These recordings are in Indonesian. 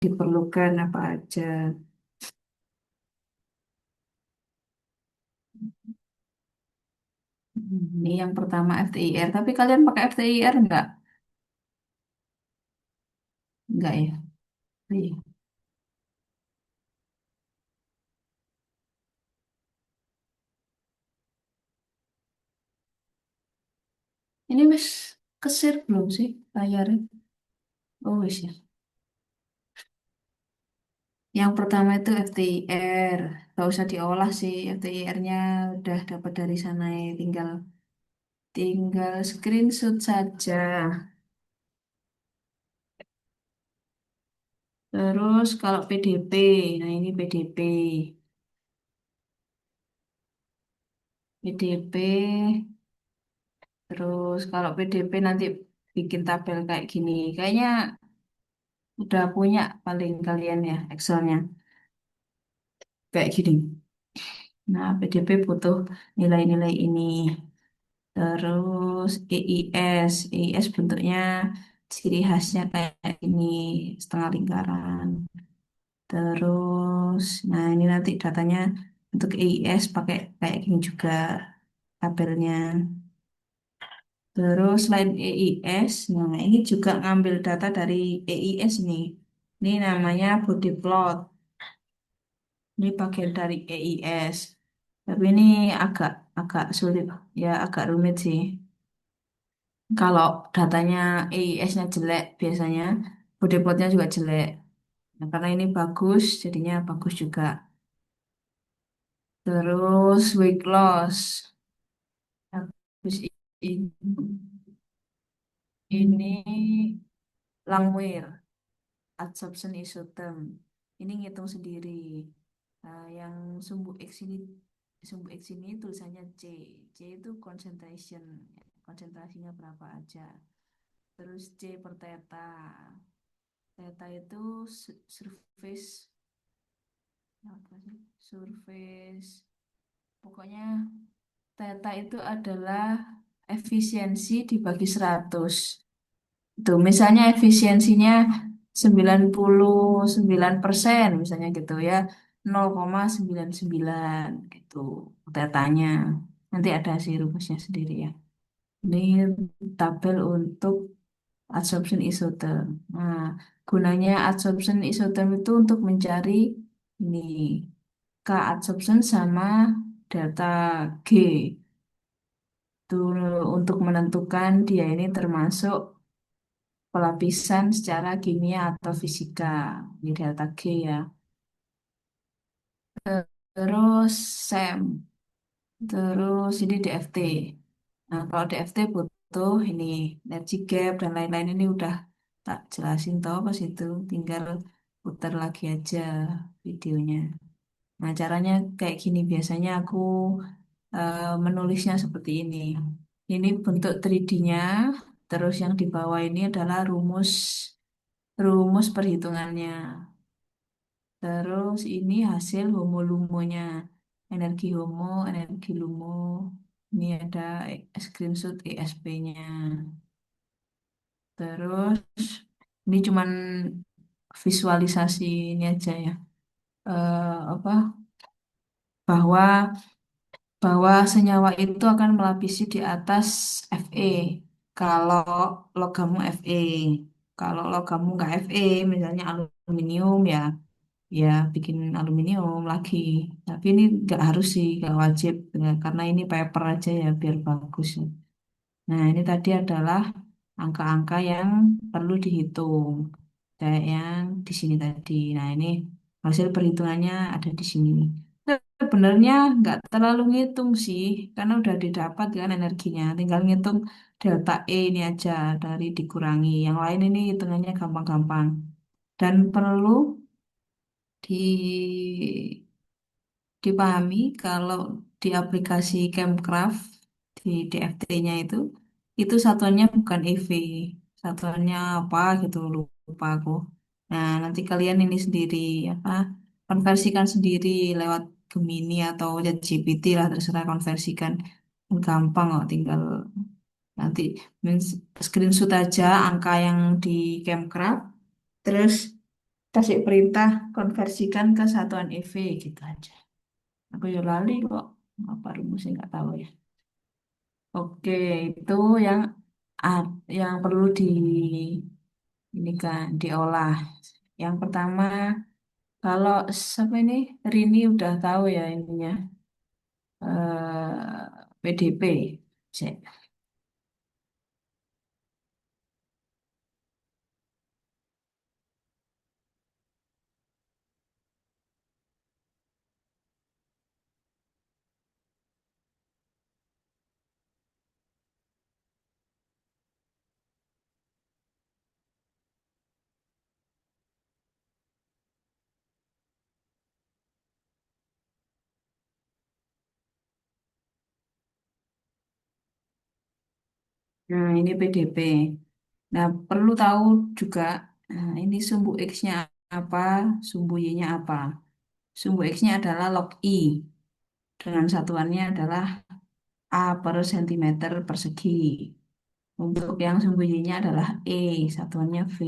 diperlukan apa aja. Ini yang pertama FTIR, tapi kalian pakai FTIR enggak? Enggak ya? Iya. Ini wis kesir belum sih layarnya? Oh wis ya. Yang pertama itu FTIR, nggak usah diolah sih, FTIR-nya udah dapat dari sana ya, tinggal tinggal screenshot saja. Terus kalau PDP, nah ini PDP, PDP. Terus kalau PDP nanti bikin tabel kayak gini, kayaknya udah punya paling kalian ya Excelnya kayak gini. Nah, PDP butuh nilai-nilai ini. Terus EIS, EIS bentuknya ciri khasnya kayak ini, setengah lingkaran. Terus, nah ini nanti datanya untuk EIS pakai kayak gini juga tabelnya. Terus selain EIS, nah ini juga ngambil data dari EIS nih. Ini namanya body plot. Ini bagian dari EIS. Tapi ini agak agak sulit, ya agak rumit sih. Kalau datanya EIS-nya jelek, biasanya body plotnya juga jelek. Nah, karena ini bagus, jadinya bagus juga. Terus weight loss. Habis ini Langmuir, absorption isotherm. Ini ngitung sendiri. Nah, yang sumbu X ini tulisannya C. C itu concentration. Konsentrasinya berapa aja. Terus C per theta. Theta itu surface apa sih? Surface. Pokoknya theta itu adalah efisiensi dibagi 100. Tuh, misalnya efisiensinya 99% misalnya gitu ya. 0,99 gitu tetanya. Nanti ada sih rumusnya sendiri ya. Ini tabel untuk adsorption isotherm. Nah, gunanya adsorption isotherm itu untuk mencari ini K adsorption sama delta G. Itu untuk menentukan dia ini termasuk pelapisan secara kimia atau fisika. Ini delta G ya. Terus SEM. Terus ini DFT. Nah, kalau DFT butuh ini energy gap dan lain-lain ini udah tak jelasin tau pas itu. Tinggal putar lagi aja videonya. Nah, caranya kayak gini. Biasanya aku menulisnya seperti ini. Ini bentuk 3D-nya. Terus yang di bawah ini adalah rumus rumus perhitungannya. Terus ini hasil homo-lumonya. Energi homo, energi lumo. Ini ada screenshot ESP-nya. Terus ini cuman visualisasi ini aja ya. Apa bahwa bahwa senyawa itu akan melapisi di atas Fe kalau logammu Fe. Kalau logammu nggak Fe, misalnya aluminium ya ya bikin aluminium lagi. Tapi ini nggak harus sih, nggak wajib ya, karena ini paper aja ya biar bagus. Nah, ini tadi adalah angka-angka yang perlu dihitung, kayak yang di sini tadi. Nah, ini hasil perhitungannya ada di sini. Sebenarnya nggak terlalu ngitung sih, karena udah didapat kan energinya. Tinggal ngitung delta E ini aja dari dikurangi. Yang lain ini hitungannya gampang-gampang. Dan perlu dipahami kalau di aplikasi Campcraft di DFT-nya itu satuannya bukan EV, satuannya apa gitu lupa aku. Nah, nanti kalian ini sendiri apa konversikan sendiri lewat Gemini atau ChatGPT lah terserah konversikan. Gampang kok tinggal nanti screenshot aja angka yang di Campcraft terus Kasih perintah konversikan ke satuan EV gitu aja. Aku ya lali kok. Apa rumusnya nggak tahu ya. Oke, itu yang yang perlu di ini kan diolah. Yang pertama, kalau siapa ini Rini udah tahu ya ininya PDP. Cek. Nah, ini PDP. Nah, perlu tahu juga ini sumbu X-nya apa, sumbu Y-nya apa. Sumbu X-nya adalah log I, dengan satuannya adalah A per sentimeter persegi. Untuk yang sumbu Y-nya adalah E, satuannya V.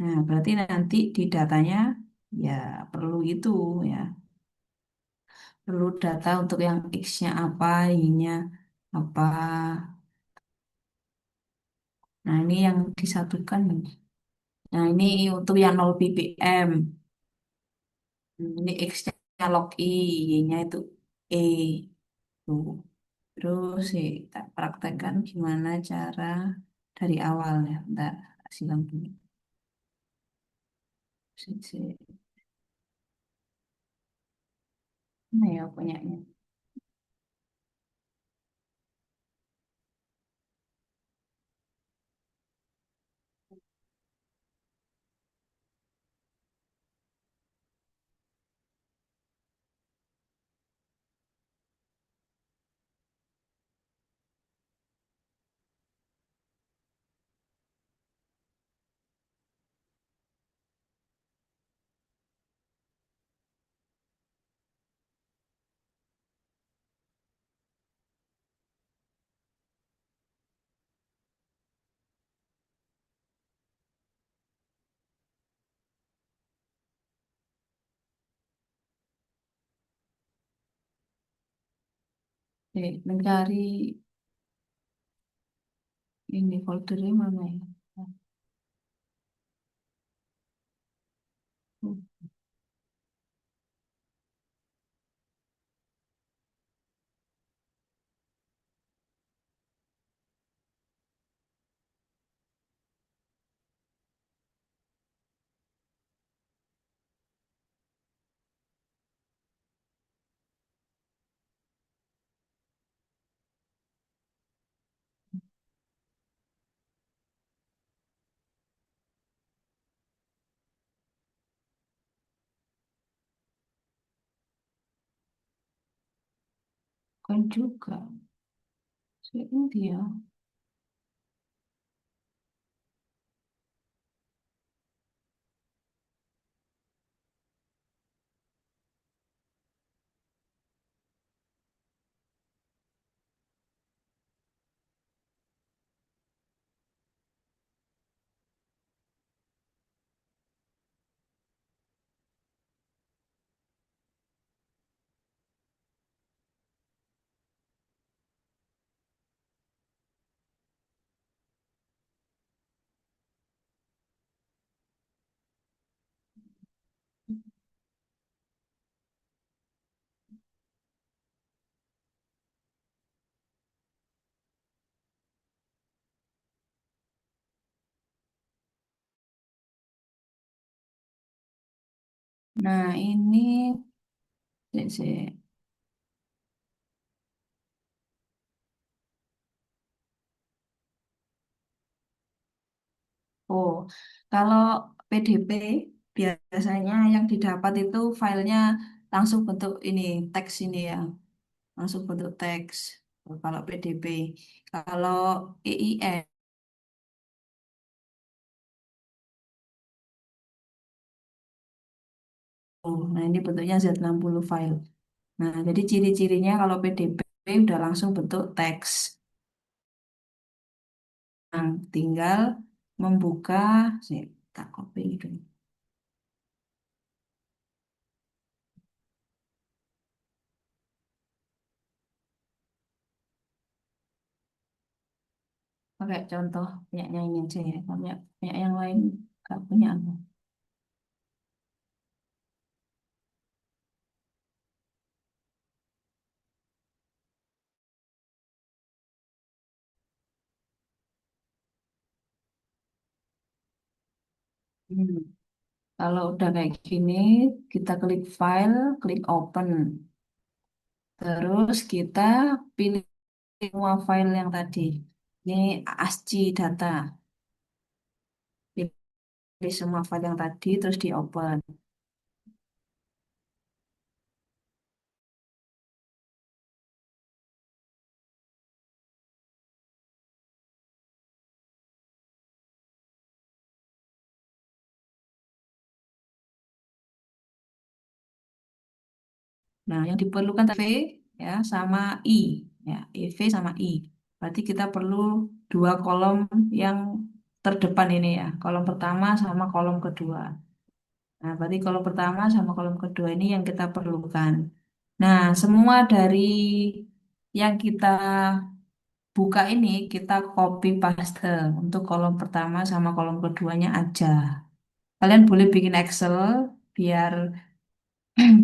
Nah, berarti nanti di datanya ya perlu itu ya. Perlu data untuk yang X-nya apa, Y-nya apa. Nah, ini yang disatukan. Nah, ini untuk yang 0 ppm. Ini X-nya log I, Y-nya itu E. Tuh. Terus sih, tak praktekkan gimana cara dari awal ya. Bentar, silang dulu. Sih, sih. Mana ya punyanya? Mencari ini foldernya mana ya? Oh, bukan juga. Ini dia. Nah, ini sih, sih. Oh, kalau PDP biasanya yang didapat itu filenya langsung bentuk ini teks ini ya, langsung bentuk teks. Kalau PDP, kalau EIN, oh, nah ini bentuknya Z60 file. Nah, jadi ciri-cirinya kalau PDP udah langsung bentuk teks. Nah, tinggal membuka, sih, tak copy dulu. pakai contoh punyanya ini aja ya. Kalau punya yang lain gak punya aku. Hmm. Kalau udah kayak gini, kita klik file, klik open. Terus kita pilih semua file yang tadi. Ini ASCII data. Pilih semua file yang tadi, terus di open. Nah, yang diperlukan V ya sama I, ya EV sama I. Berarti kita perlu dua kolom yang terdepan ini ya, kolom pertama sama kolom kedua. Nah, berarti kolom pertama sama kolom kedua ini yang kita perlukan. Nah, semua dari yang kita buka ini kita copy paste untuk kolom pertama sama kolom keduanya aja. Kalian boleh bikin Excel biar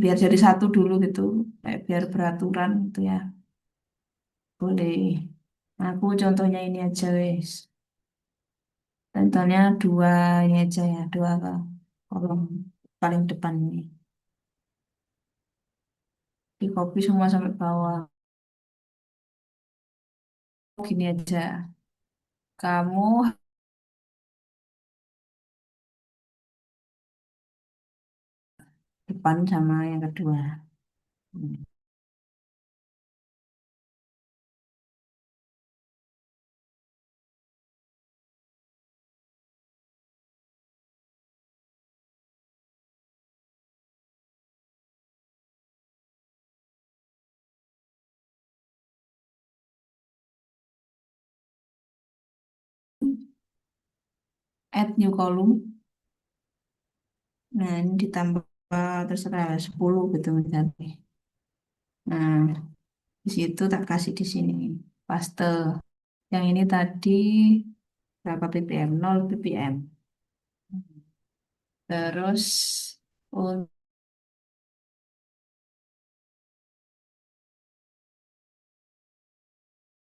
biar jadi satu dulu gitu, kayak biar beraturan gitu ya. Boleh. Nah, aku contohnya ini aja wes. Contohnya dua ini aja ya, dua kolom paling depan ini. Di copy semua sampai bawah. Gini aja. Kamu depan sama yang kedua. Hmm. Add new column. Nah, ini ditambah terserah 10 gitu misalnya. Nah, di situ tak kasih di sini. Paste. Yang ini tadi berapa ppm? 0 ppm. Terus untuk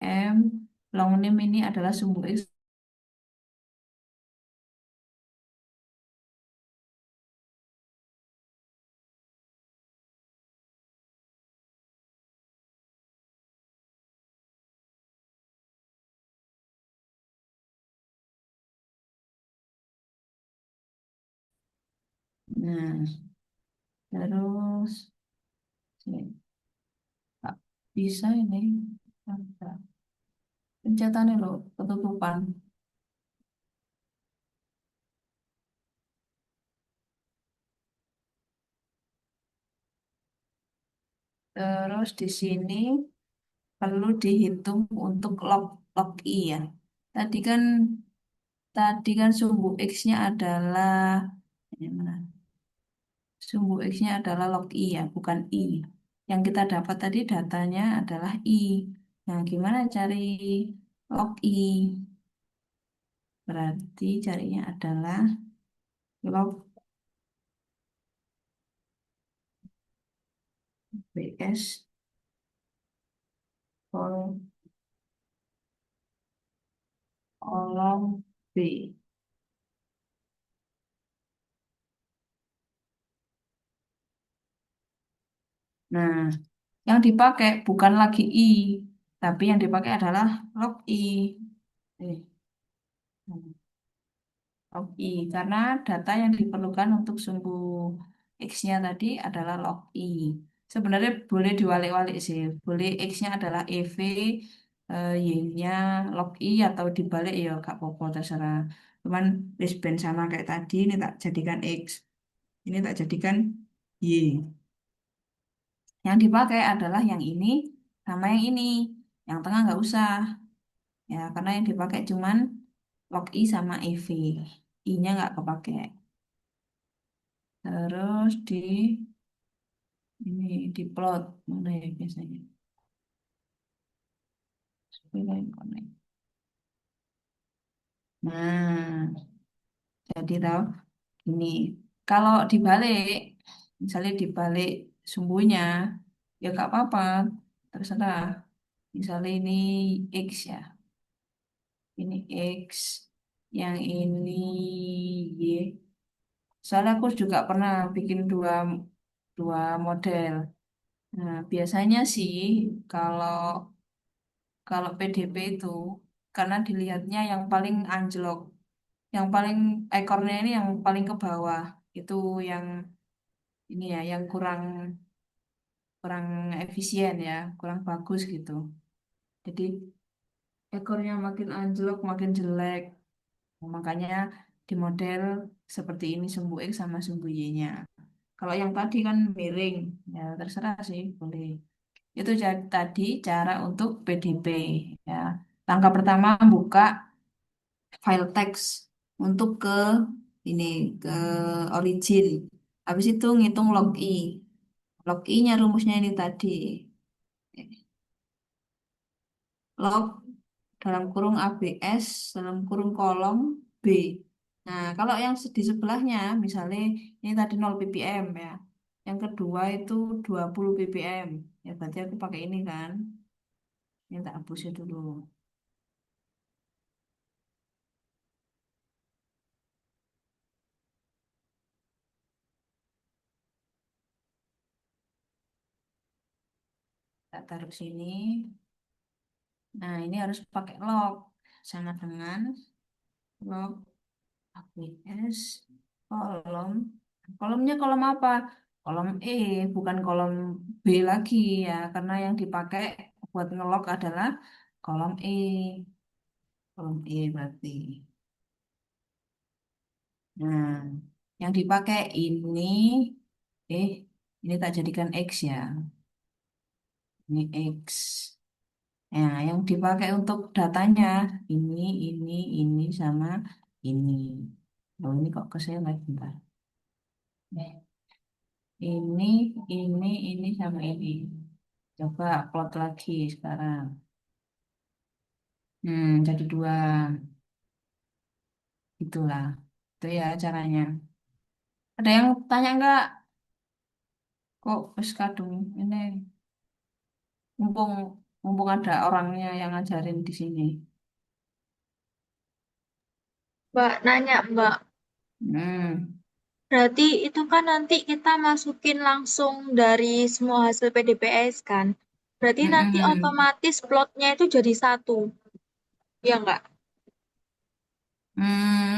M long name ini adalah sumbu X. Nah, terus sini. Tak bisa ini. Ada. Pencetannya loh, ketutupan. Terus di sini perlu dihitung untuk log I ya. Tadi kan tadi kan sumbu X-nya adalah ini mana? Sumbu X-nya adalah log I ya, bukan I. Yang kita dapat tadi datanya adalah I. Nah, gimana cari log I? Berarti carinya adalah log BS kolom kolom B. Nah, yang dipakai bukan lagi I, tapi yang dipakai adalah log I. Eh, log I, karena data yang diperlukan untuk sumbu X-nya tadi adalah log I. Sebenarnya boleh diwalik-walik sih. Boleh X-nya adalah EV, Y-nya log I atau dibalik ya gak apa-apa terserah. Cuman wis ben sama kayak tadi, ini tak jadikan X. Ini tak jadikan Y. Yang dipakai adalah yang ini sama yang ini. Yang tengah nggak usah. Ya, karena yang dipakai cuman log I sama EV. I-nya nggak kepakai. Terus ini di plot mana ya biasanya? Spline connect. Nah, jadi tahu ini kalau dibalik, misalnya dibalik sumbunya, ya gak apa-apa, terserah. Misalnya ini X ya, ini X, yang ini Y. Soalnya aku juga pernah bikin dua dua model. Nah, biasanya sih kalau kalau PDP itu karena dilihatnya yang paling anjlok, yang paling ekornya ini yang paling ke bawah itu yang ini ya, yang kurang kurang efisien ya, kurang bagus gitu. Jadi ekornya makin anjlok, makin jelek. Nah, makanya di model seperti ini sumbu X sama sumbu Y-nya. Kalau yang tadi kan miring, ya terserah sih, boleh. Itu tadi cara untuk PDP ya. Langkah pertama buka file teks untuk ke ini ke origin. Habis itu ngitung log i. Log i-nya rumusnya ini tadi. Log dalam kurung ABS dalam kurung kolom B. Nah, kalau yang di sebelahnya misalnya ini tadi 0 ppm ya. Yang kedua itu 20 ppm. Ya berarti aku pakai ini kan. Ini tak hapusnya dulu. Tak taruh sini. Nah, ini harus pakai log. Sama dengan log ABS kolom. Kolomnya kolom apa? Kolom E, bukan kolom B lagi ya. Karena yang dipakai buat ngelog adalah kolom E. Kolom E berarti. Nah, yang dipakai eh, ini tak jadikan X ya. Ini X. Nah, yang dipakai untuk datanya ini, ini sama ini. Oh, ini kok keselek bentar. Eh, ini sama ini. Coba upload lagi sekarang. Jadi dua. Itulah. Itu ya caranya. Ada yang tanya nggak? Kok wis kadung ini mumpung mumpung ada orangnya yang ngajarin di sini. Mbak nanya, Mbak. Hmm. Berarti itu kan nanti kita masukin langsung dari semua hasil PDPS kan? Berarti nanti Mm-mm. otomatis plotnya itu jadi satu, ya nggak?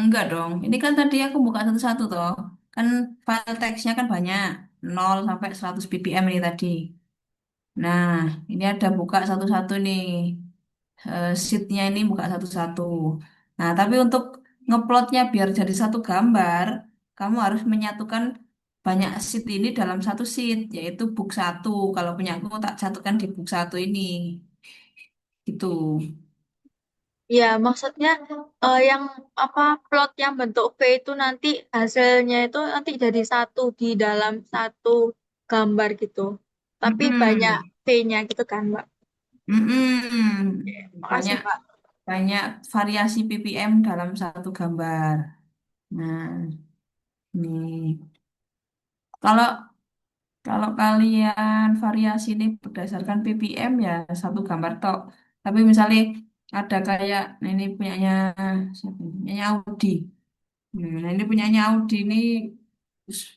Enggak dong. Ini kan tadi aku buka satu-satu toh. Kan file teksnya kan banyak. 0 sampai 100 ppm ini tadi. Nah, ini ada buka satu-satu nih. Sheetnya ini buka satu-satu. Nah, tapi untuk ngeplotnya biar jadi satu gambar, kamu harus menyatukan banyak sheet ini dalam satu sheet, yaitu book satu. Kalau punya aku tak satukan di book satu ini. Gitu. Ya, maksudnya yang apa plot yang bentuk V itu nanti hasilnya itu nanti jadi satu di dalam satu gambar gitu. Tapi banyak Mm-mm. V-nya gitu kan, Mbak? Mm-mm. Makasih, Banyak Mbak. banyak variasi ppm dalam satu gambar. Nah, ini kalau kalau kalian variasi ini berdasarkan ppm ya satu gambar tok. Tapi misalnya ada kayak nah ini punyanya siapa ini? Punyanya Audi. Nah, ini punyanya Audi ini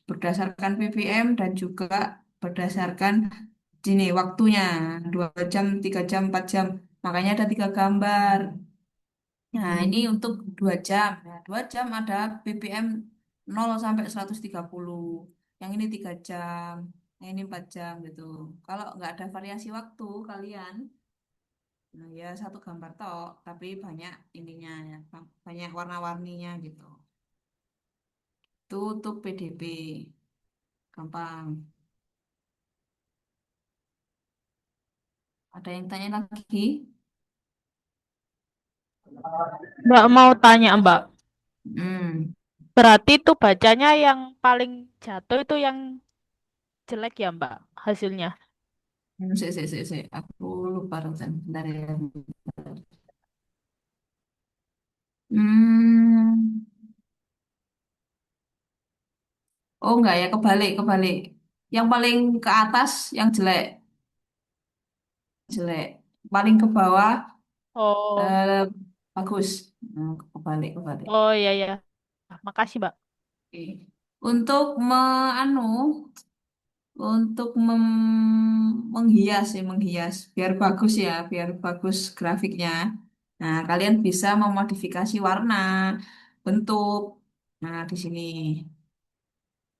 berdasarkan ppm dan juga berdasarkan ini waktunya 2 jam, 3 jam, 4 jam. Makanya ada 3 gambar. Nah, ini untuk 2 jam. Nah, 2 jam ada BPM 0 sampai 130. Yang ini 3 jam. Yang ini 4 jam gitu. Kalau nggak ada variasi waktu kalian, nah ya satu gambar tok, tapi banyak ininya ya, banyak warna-warninya gitu. Itu untuk PDB. Gampang. Ada yang tanya lagi? Mbak mau tanya, Mbak. Hmm. Berarti itu bacanya yang paling jatuh itu yang jelek ya, Mbak, hasilnya. Si. Aku lupa Rosan. Bentar ya. Hmm. Oh enggak ya, kebalik, kebalik. Yang paling ke atas yang jelek, jelek. Paling ke bawah Oh, eh, bagus. Kebalik, kebalik. oh iya ya. Makasih, Mbak. Oke. Untuk anu, untuk menghias ya, menghias biar bagus ya, biar bagus grafiknya. Nah, kalian bisa memodifikasi warna, bentuk. Nah, di sini.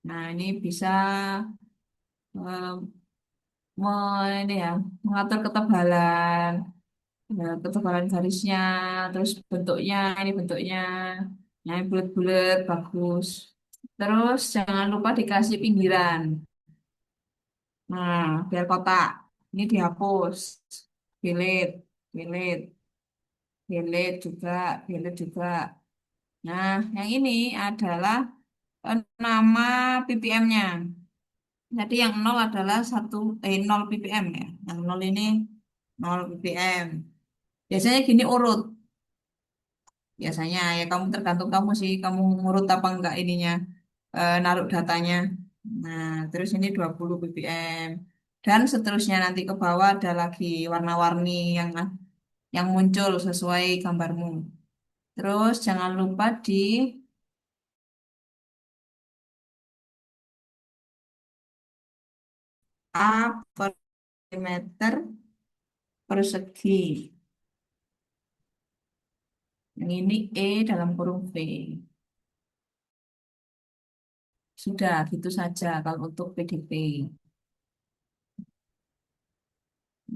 Nah, ini bisa eh, ini ya, mengatur ketebalan, ketebalan garisnya, terus bentuknya, ini bentuknya, nah ini bulat-bulat, bagus. Terus jangan lupa dikasih pinggiran. Nah, biar kotak. Ini dihapus. Delete, delete, delete juga, delete juga. Nah, yang ini adalah nama ppm-nya. Jadi yang nol adalah 0 ppm ya. Yang nol ini 0 ppm. Biasanya gini urut. Biasanya ya kamu tergantung kamu sih, kamu ngurut apa enggak ininya, naruh datanya. Nah, terus ini 20 ppm. Dan seterusnya nanti ke bawah ada lagi warna-warni yang muncul sesuai gambarmu. Terus jangan lupa di A per meter persegi. Yang ini E dalam kurung V. Sudah, gitu saja kalau untuk PDP.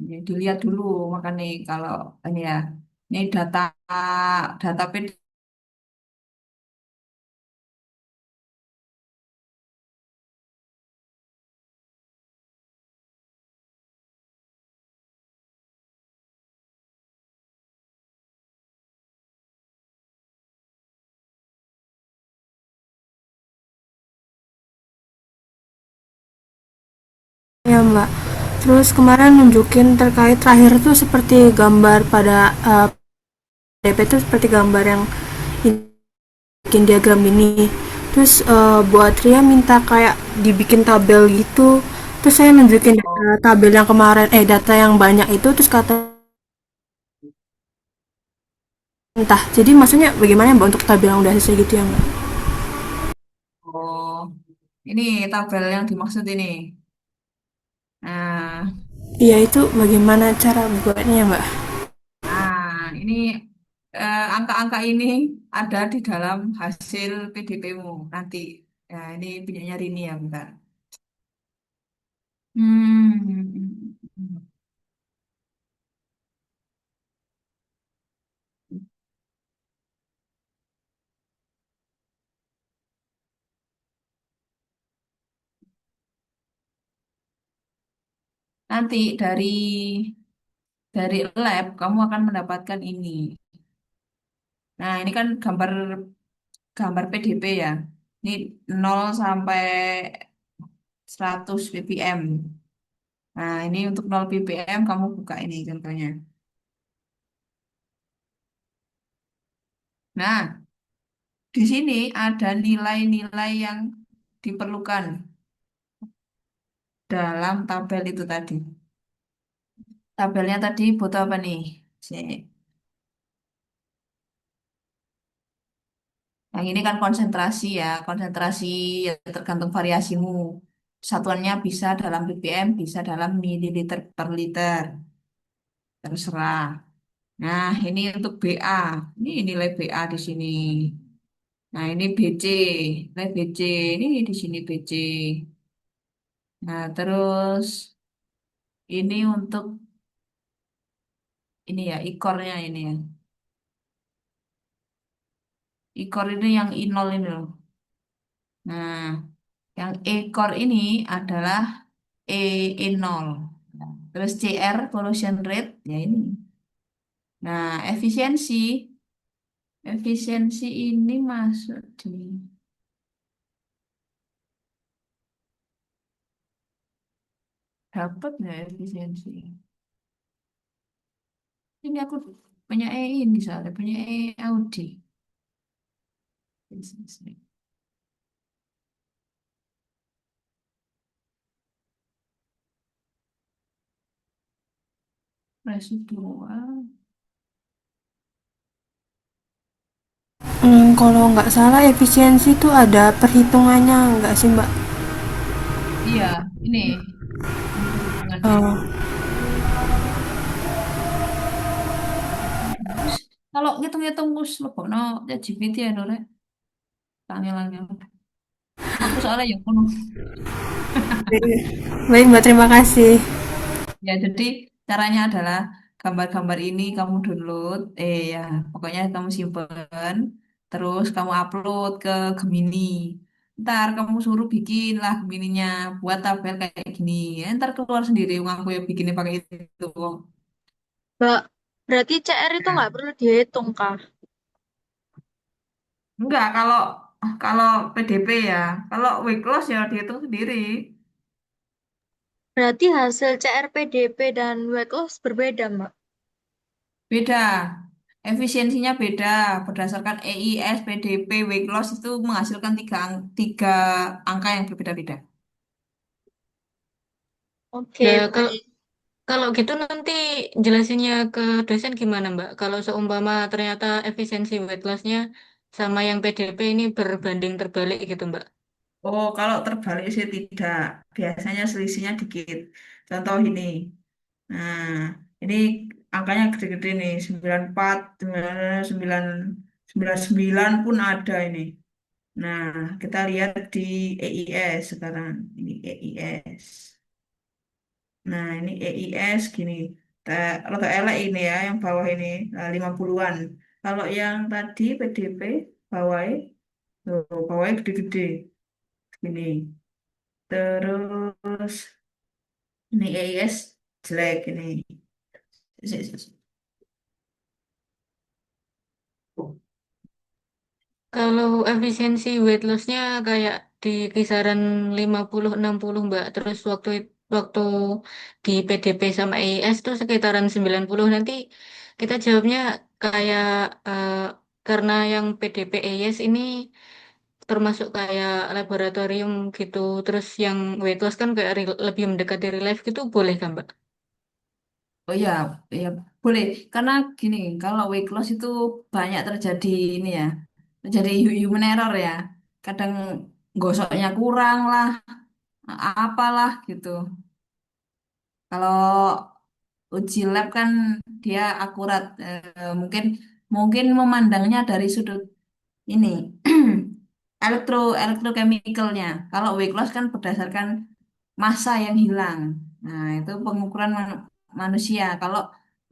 Ya, dilihat dulu, makanya kalau ini ya, ini data data PD. Ya Mbak. Terus kemarin nunjukin terkait terakhir tuh seperti gambar pada DP itu seperti gambar yang bikin diagram ini. Terus buat Ria minta kayak dibikin tabel gitu. Terus saya nunjukin data tabel yang kemarin, data yang banyak itu, terus kata entah. Jadi maksudnya bagaimana Mbak untuk tabel yang udah selesai gitu ya Mbak? Oh, ini tabel yang dimaksud ini. Nah, Iya itu bagaimana cara buatnya Mbak? ini angka-angka ini ada di dalam hasil PDP-mu nanti. Nah, ini punyanya Rini ya, bentar. Hmm, nanti dari lab kamu akan mendapatkan ini. Nah, ini kan gambar gambar PDP ya. Ini 0 sampai 100 ppm. Nah, ini untuk 0 ppm kamu buka ini contohnya. Nah, di sini ada nilai-nilai yang diperlukan dalam tabel itu tadi. Tabelnya tadi butuh apa nih? Sini. Yang ini kan konsentrasi ya, konsentrasi ya tergantung variasimu. Satuannya bisa dalam ppm, bisa dalam mililiter per liter, terserah. Nah, ini untuk BA. Ini nilai BA di sini. Nah, ini BC. Nilai BC. Ini di sini BC. Nah, terus ini untuk ini ya, ikornya ini ya. Ikor ini yang I0 ini loh. Nah, yang ekor ini adalah E0. Terus CR, pollution rate, ya ini. Nah, efisiensi ini masuk di dapat nggak efisiensi? Ini aku punya E ini soalnya, punya E Audi. Residual. Kalau nggak salah efisiensi itu ada perhitungannya nggak sih Mbak? Iya, ini ada perhitungannya. Oh, Terus kalau ngitung-ngitung gus lebokno ya GPT ya Dore. Angel-angel. Aku soalnya ya kuno. baik Mbak, terima kasih. Ya, jadi caranya adalah gambar-gambar ini kamu download, ya, pokoknya kamu simpen, terus kamu upload ke Gemini. Ntar kamu suruh bikin lah Gemininya, buat tabel kayak gini. Ya, ntar keluar sendiri, uang aku ya bikinnya pakai itu. Mbak, berarti CR itu Nah, nggak perlu dihitung, Kak? enggak, kalau kalau PDP ya, kalau weight loss ya dihitung sendiri. Berarti hasil CR PDP dan weight loss berbeda, Mbak. Beda, efisiensinya beda. Berdasarkan EIS, PDP, weight loss itu menghasilkan tiga angka yang berbeda-beda. Oke, Nah, kalau baik. kalau gitu nanti jelasinnya ke dosen gimana, Mbak? Kalau seumpama ternyata efisiensi weight loss-nya sama yang PDP ini berbanding terbalik gitu, Mbak. Oh, kalau terbalik sih tidak. Biasanya selisihnya dikit. Contoh ini. Nah, ini angkanya gede-gede nih. 94, 99, 99 pun ada ini. Nah, kita lihat di EIS sekarang. Ini EIS. Nah, ini EIS gini. Rada elek ini ya, yang bawah ini 50-an. Kalau yang tadi PDP bawahnya, tuh, bawahnya gede-gede. Gini. Terus ini EIS jelek ini. Kalau efisiensi weight loss-nya kayak di kisaran 50-60, Mbak. Terus waktu di PDP sama EIS tuh sekitaran 90. Nanti kita jawabnya kayak eh, karena yang PDP EIS ini termasuk kayak laboratorium gitu. Terus yang weight loss kan kayak lebih mendekati real life gitu, boleh kan, Mbak? Oh ya, ya boleh. Karena gini, kalau weight loss itu banyak terjadi ini ya, terjadi human error ya. Kadang gosoknya kurang lah, apalah gitu. Kalau uji lab kan dia akurat. Mungkin mungkin memandangnya dari sudut ini elektrochemicalnya. Kalau weight loss kan berdasarkan massa yang hilang. Nah, itu pengukuran manusia. Kalau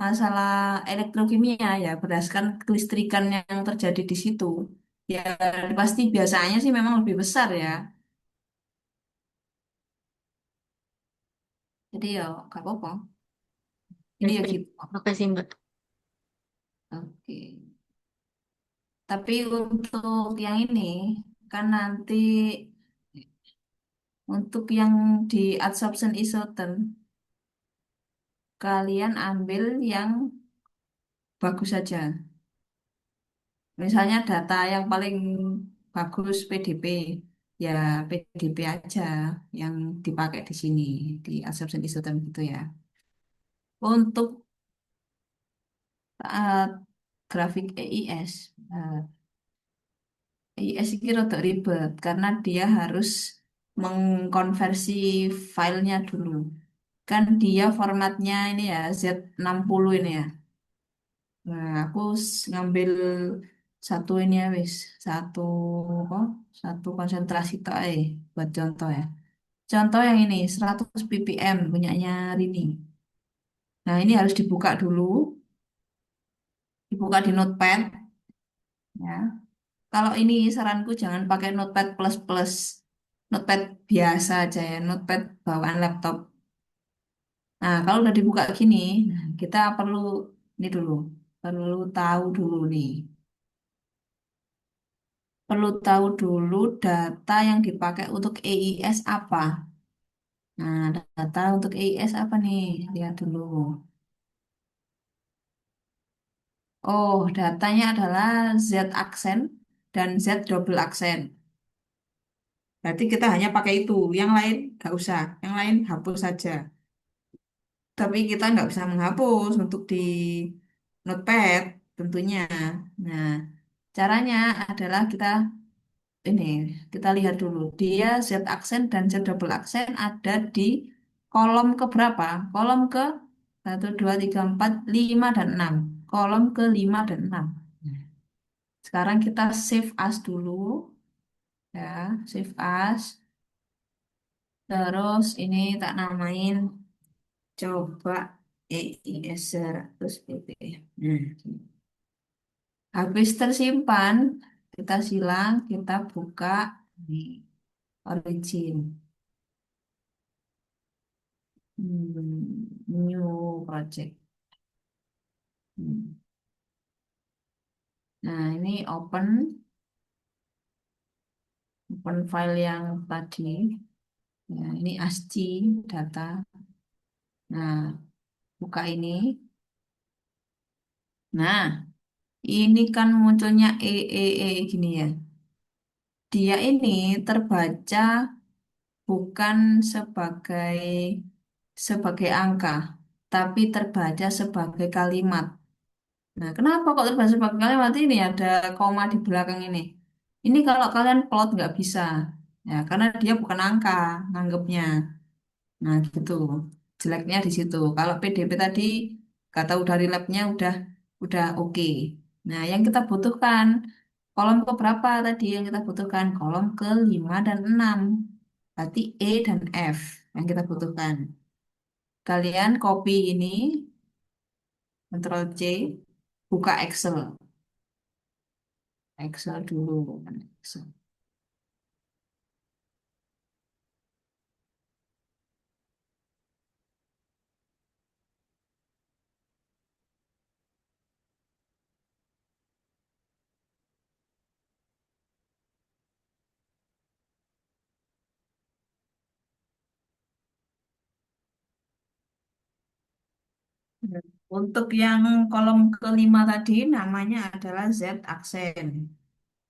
masalah elektrokimia ya berdasarkan kelistrikan yang terjadi di situ. Ya pasti biasanya sih memang lebih besar ya. Jadi ya gak apa-apa. Ya, Ini ya baik. gitu. Makasih, Mbak. Oke. Tapi untuk yang ini kan nanti untuk yang di adsorption isoter kalian ambil yang bagus saja. Misalnya data yang paling bagus PDP, ya PDP aja yang dipakai di sini di assumption isotherm gitu ya. Untuk uh, grafik EIS, EIS ini rada ribet karena dia harus mengkonversi filenya dulu. Kan dia formatnya ini ya Z60 ini ya. Nah, aku ngambil satu ini ya wis, satu apa? Satu konsentrasi tok buat contoh ya. Contoh yang ini 100 ppm punyanya Rini. Nah, ini harus dibuka dulu, dibuka di Notepad ya. Kalau ini saranku jangan pakai Notepad plus plus, Notepad biasa aja ya, Notepad bawaan laptop. Nah, kalau udah dibuka gini, nah, kita perlu ini dulu, perlu tahu dulu nih. Perlu tahu dulu data yang dipakai untuk EIS apa. Nah, data untuk EIS apa nih? Lihat dulu. Oh, datanya adalah Z aksen. dan Z double aksen. Berarti kita hanya pakai itu, yang lain nggak usah, yang lain hapus saja. Tapi kita nggak bisa menghapus untuk di Notepad tentunya. Nah, caranya adalah ini kita lihat dulu. Dia Z aksen dan Z double aksen ada di kolom ke berapa? Kolom ke 1, 2, 3, 4, 5, dan 6. Kolom ke 5 dan 6. Sekarang kita save as dulu. Ya, save as. Terus ini tak namain coba EISR terus PP. Nah, habis tersimpan, kita silang, kita buka di origin. New project. Hmm. Nah, ini open file yang tadi. Ya, ini ASCII data. Nah, buka ini. Nah, ini kan munculnya gini ya. Dia ini terbaca bukan sebagai sebagai angka, tapi terbaca sebagai kalimat. Nah, kenapa kok terbaca sebagai kalimat ini ada koma di belakang ini? Ini kalau kalian plot nggak bisa, ya karena dia bukan angka nganggapnya. Nah, gitu. Jeleknya di situ. Kalau PDP tadi kata dari labnya udah oke. Nah, yang kita butuhkan kolom ke berapa tadi yang kita butuhkan? Kolom ke 5 dan 6. Berarti E dan F yang kita butuhkan. Kalian copy ini, Ctrl C, buka Excel. Excel dulu. Excel. Untuk yang kolom kelima tadi namanya adalah Z aksen.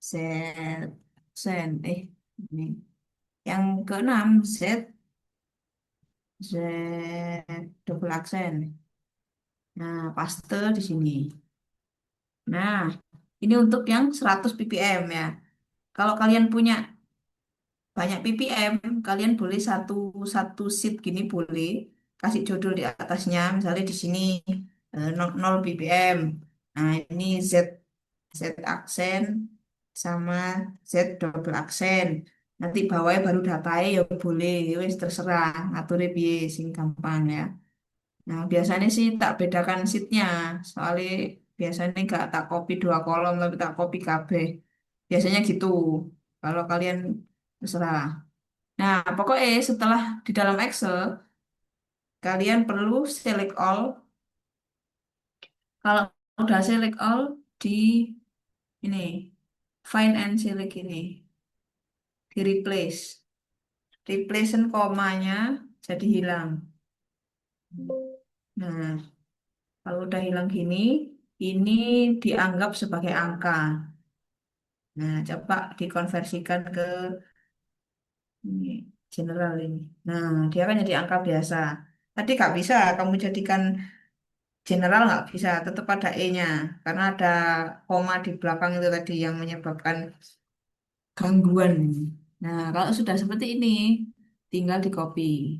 Z aksen. Ini. Yang keenam Z double aksen. Nah, paste di sini. Nah, ini untuk yang 100 ppm ya. Kalau kalian punya banyak ppm, kalian boleh satu satu sheet gini boleh kasih judul di atasnya, misalnya di sini 0 ppm. Nah, ini Z aksen sama Z double aksen. Nanti bawahnya baru datanya ya boleh, wis terserah ngaturnya piye sing gampang ya. Nah, biasanya sih tak bedakan sheetnya, soalnya biasanya nggak tak copy 2 kolom tapi tak copy KB. Biasanya gitu. Kalau kalian terserah. Nah, pokoknya setelah di dalam Excel, kalian perlu select all. Kalau udah select all, di ini, find and select ini, di replace. Replace komanya jadi hilang. Nah, kalau udah hilang gini, ini dianggap sebagai angka. Nah, coba dikonversikan ke ini, general ini. Nah, dia kan jadi angka biasa. Tadi nggak bisa kamu jadikan general, nggak bisa, tetap ada E-nya. Karena ada koma di belakang itu tadi yang menyebabkan gangguan. Nah, kalau sudah seperti ini, tinggal di copy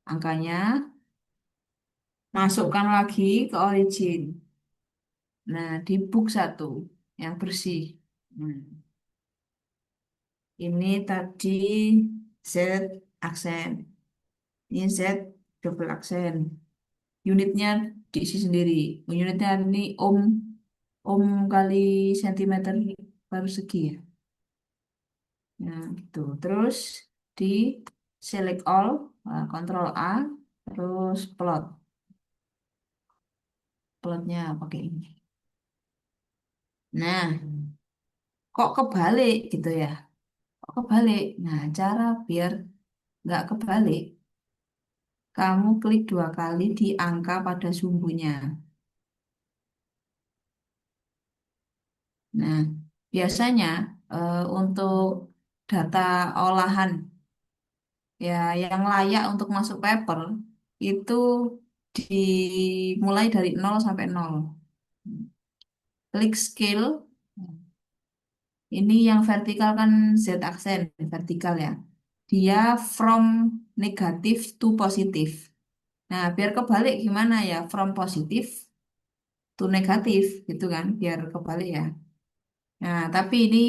angkanya, masukkan lagi ke origin. Nah, di book satu yang bersih. Nah, ini tadi Z aksen, ini Z double aksen. Unitnya diisi sendiri. Unitnya ini ohm kali sentimeter persegi ya. Nah, gitu. Terus di select all, Ctrl A, terus plot. Plotnya pakai ini. Nah, kok kebalik gitu ya? Kok kebalik? Nah, cara biar nggak kebalik, kamu klik 2 kali di angka pada sumbunya. Nah, biasanya untuk data olahan ya yang layak untuk masuk paper itu dimulai dari 0 sampai 0. Klik scale. Ini yang vertikal kan Z aksen, vertikal ya. Dia from negatif to positif. Nah, biar kebalik gimana ya? From positif to negatif gitu kan, biar kebalik ya. Nah, tapi ini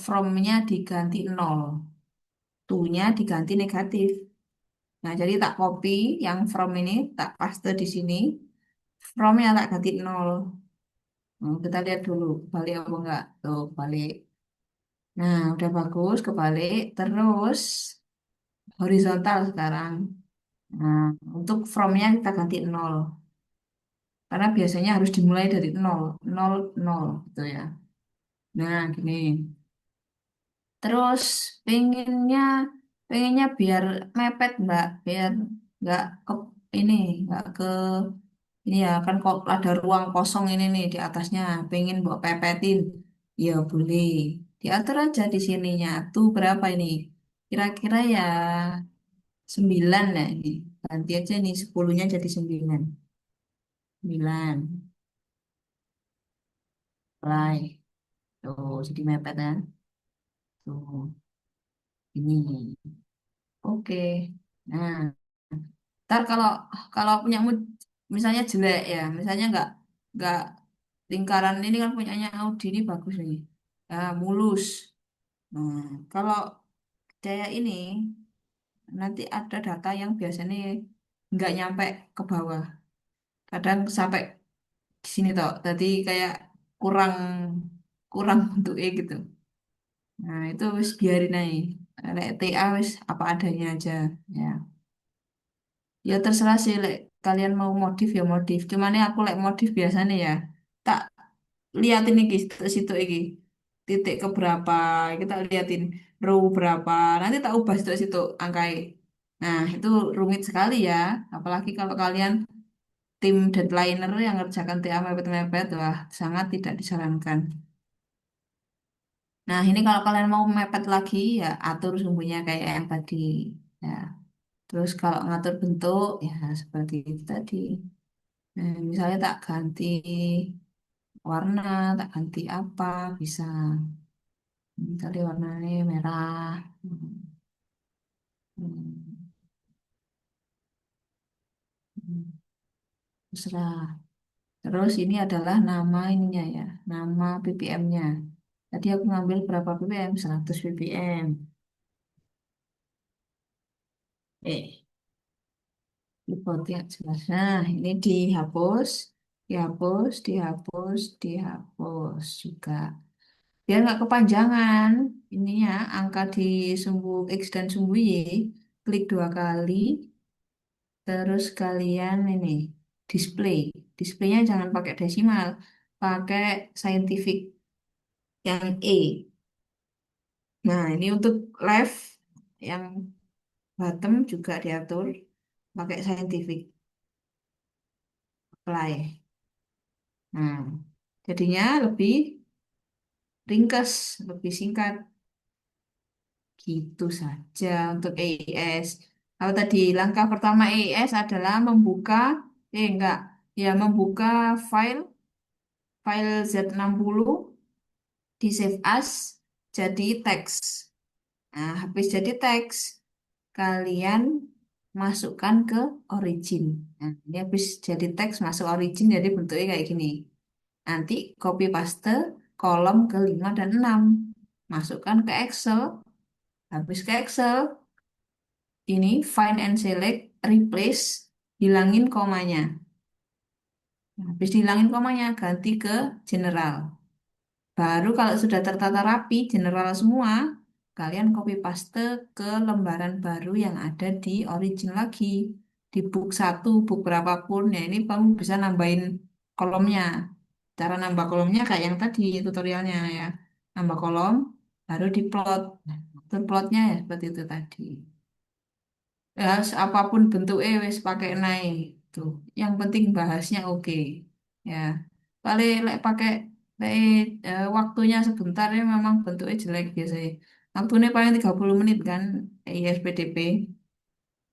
from-nya diganti 0, to-nya diganti negatif. Nah, jadi tak copy yang from ini, tak paste di sini. From-nya tak ganti 0. Kita lihat dulu, balik apa enggak? Tuh, balik. Nah, udah bagus, kebalik. Terus horizontal sekarang. Nah, untuk from-nya kita ganti 0. Karena biasanya harus dimulai dari 0, 0, 0 gitu ya. Nah, gini. Terus pengennya, pengennya biar mepet Mbak, biar nggak ke ini, nggak ke ini ya kan kok ada ruang kosong ini nih di atasnya, pengen bawa pepetin, ya boleh. Diatur aja di sininya. Tuh berapa ini? Kira-kira ya 9 ya ini. Ganti aja nih 10-nya jadi 9. 9. Play. Tuh, jadi mepet kan? Tuh, ini. Oke. Nah, ntar kalau kalau punyamu misalnya jelek ya, misalnya nggak lingkaran ini kan punyanya Audi ini bagus nih, ya mulus. Nah, kalau kayak ini nanti ada data yang biasanya nggak nyampe ke bawah, kadang sampai di sini toh, tadi kayak kurang kurang bentuknya gitu. Nah itu wis biarin aja, lek TA wis apa adanya aja ya. Ya terserah sih, lek kalian mau modif ya modif. Cuman ini aku lek modif biasanya ya tak liatin iki situ iki titik ke berapa, kita liatin row berapa, nanti tak ubah situ angkai. Nah itu rumit sekali ya, apalagi kalau kalian tim deadlineer yang ngerjakan TA mepet-mepet, wah sangat tidak disarankan. Nah ini kalau kalian mau mepet lagi ya atur sumbunya kayak yang tadi ya. Terus kalau ngatur bentuk ya seperti itu tadi. Nah, misalnya tak ganti warna, tak ganti apa, bisa. Tadi warnanya merah. Hmm, hmm, Terserah. Terus ini adalah nama ininya ya, nama ppm-nya. Tadi aku ngambil berapa ppm? 100 ppm. Reporting jelas. Nah, ini dihapus, dihapus, dihapus, dihapus juga. Biar nggak kepanjangan, ini ya angka di sumbu X dan sumbu Y, klik 2 kali, terus kalian ini display. Displaynya jangan pakai desimal, pakai scientific yang E. Nah, ini untuk left yang bottom juga diatur pakai scientific apply. Nah, jadinya lebih ringkas, lebih singkat. Gitu saja untuk EIS. Kalau tadi langkah pertama EIS adalah membuka, enggak, ya membuka file, file Z60 di save as jadi teks. Nah, habis jadi teks, kalian masukkan ke origin. Nah, ini habis jadi teks masuk origin jadi bentuknya kayak gini. Nanti copy paste kolom ke 5 dan 6. Masukkan ke Excel. Habis ke Excel, ini find and select, replace, hilangin komanya. Nah, habis dihilangin komanya, ganti ke general. Baru kalau sudah tertata rapi, general semua, kalian copy paste ke lembaran baru yang ada di origin lagi. Di book 1, book berapapun, ya ini kamu bisa nambahin kolomnya. Cara nambah kolomnya kayak yang tadi tutorialnya ya. Nambah kolom, baru diplot. Nah, atur plotnya ya seperti itu tadi. Ya, apapun bentuknya wis pakai naik tuh. Yang penting bahasnya oke. Ya. Paling lek pakai Waktunya sebentar ya memang bentuknya jelek biasanya. Waktunya paling 30 menit kan, ISPDP.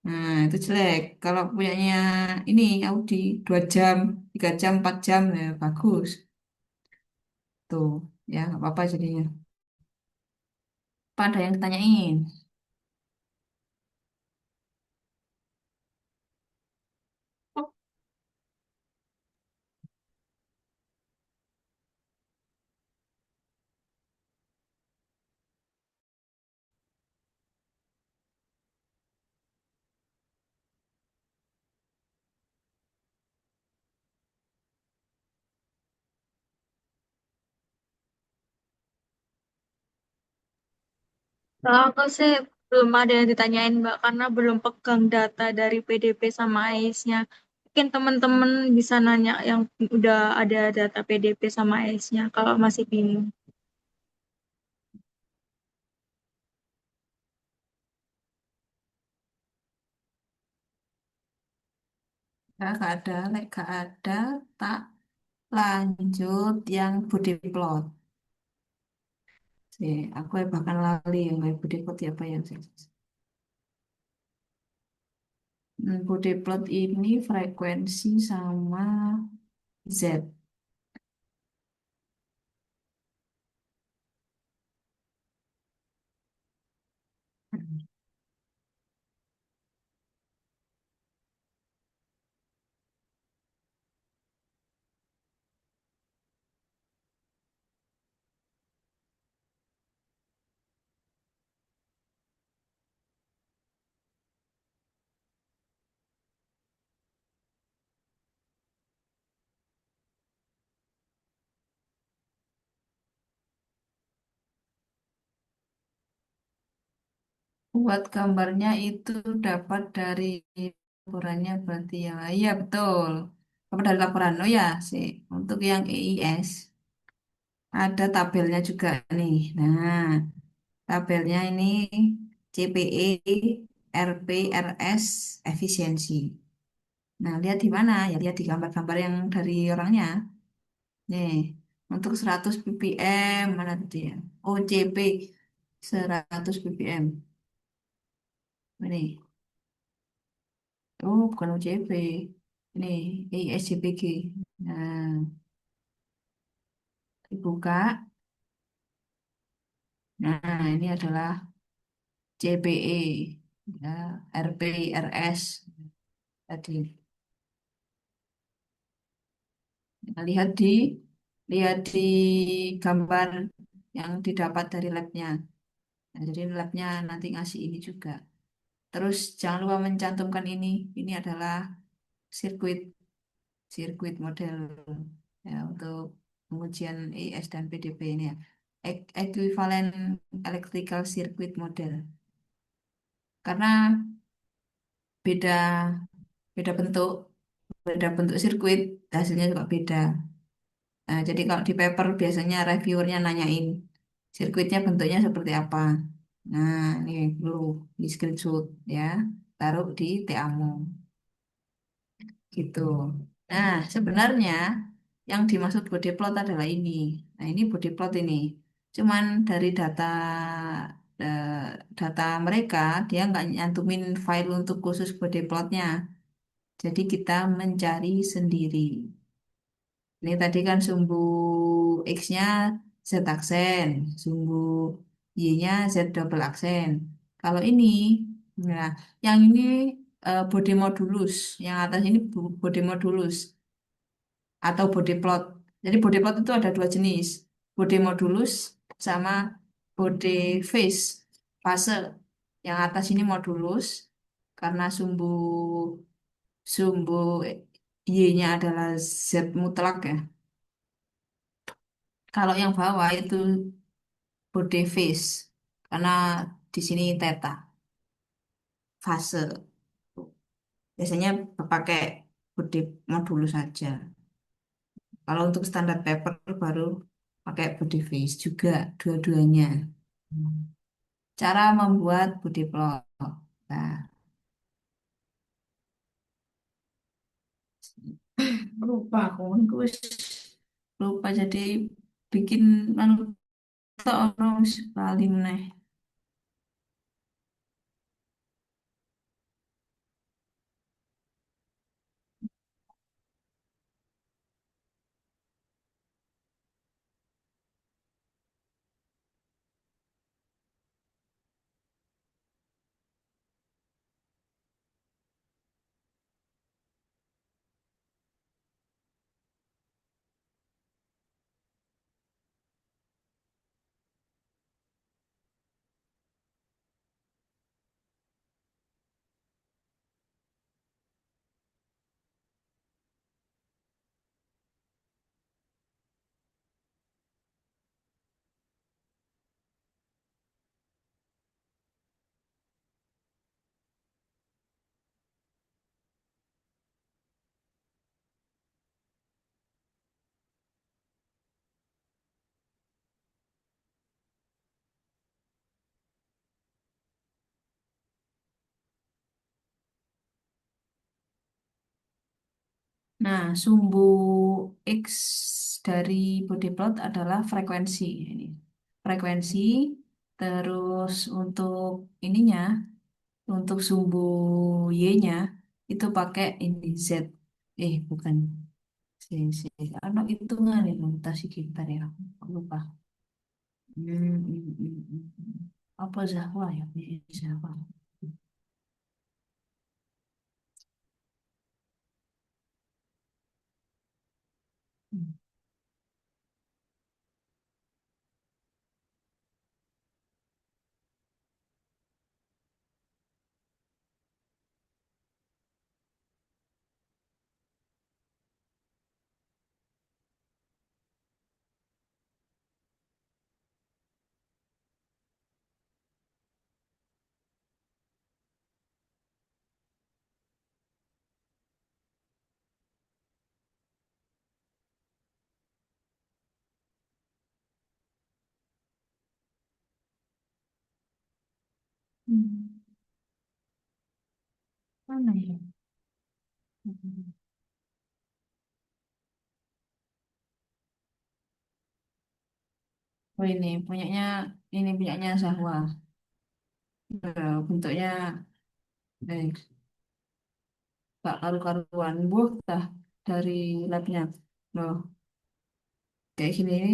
Nah, itu jelek. Kalau punyanya ini Audi 2 jam, 3 jam, 4 jam ya bagus. Tuh, ya nggak apa-apa jadinya. Pada yang ditanyain. Kalau aku sih belum ada yang ditanyain Mbak karena belum pegang data dari PDP sama AIS-nya. Mungkin teman-teman bisa nanya yang udah ada data PDP sama AIS-nya kalau masih bingung. Ya, gak ada, gak ada, tak lanjut yang body plot. Sih, aku ya bahkan lali yang body plot ya apa yang sih. Body plot ini frekuensi sama Z. Buat gambarnya itu dapat dari laporannya berarti ya. Iya betul. Dapat dari laporan. Oh ya sih. Untuk yang EIS ada tabelnya juga nih. Nah, tabelnya ini CPE, RP, RS, efisiensi. Nah, lihat di mana? Ya lihat di gambar-gambar yang dari orangnya. Nih, untuk 100 ppm mana tadi ya? OCP 100 ppm. Ini. Oh, bukan OCP. Ini ISCPG. Nah, dibuka. Nah, ini adalah CPE, ya, RP, RS tadi. Nah, lihat di gambar yang didapat dari labnya. Nah, jadi labnya nanti ngasih ini juga. Terus jangan lupa mencantumkan ini. Ini adalah sirkuit sirkuit model ya untuk pengujian ES dan PDP ini ya. Equivalent electrical circuit model. Karena beda beda bentuk, beda bentuk sirkuit, hasilnya juga beda. Nah, jadi kalau di paper biasanya reviewernya nanyain sirkuitnya bentuknya seperti apa. Nah, ini dulu di screenshot ya, taruh di TAmu gitu. Nah, sebenarnya yang dimaksud body plot adalah ini. Nah, ini body plot ini. Cuman dari eh, data mereka, dia nggak nyantumin file untuk khusus body plotnya. Jadi kita mencari sendiri. Ini tadi kan sumbu X-nya Z aksen, sumbu Y-nya Z double aksen. Kalau ini, nah, yang ini body modulus, yang atas ini body modulus atau body plot. Jadi body plot itu ada dua jenis, body modulus sama body phase, fase. Yang atas ini modulus karena sumbu sumbu Y-nya adalah Z mutlak ya. Kalau yang bawah itu body phase karena di sini theta fase. Biasanya pakai body modulus saja. Kalau untuk standar paper baru pakai body phase juga dua-duanya. Cara membuat body plot. Nah, lupa aku wis lupa jadi bikin anu tok ono wis lali meneh. Nah, sumbu X dari body plot adalah frekuensi ini. Frekuensi, terus untuk ininya, untuk sumbu Y-nya itu pakai ini Z. Bukan. Anak hitungan ya, mutasi gitar ya. Aku lupa. Apa Zahwa ya? Zahwa. Hmm. Hmm. Mana ya? Hmm. Oh ini punyanya Zahwa. Bentuknya gak karu-karuan buah tah dari labnya. Loh, kayak gini ini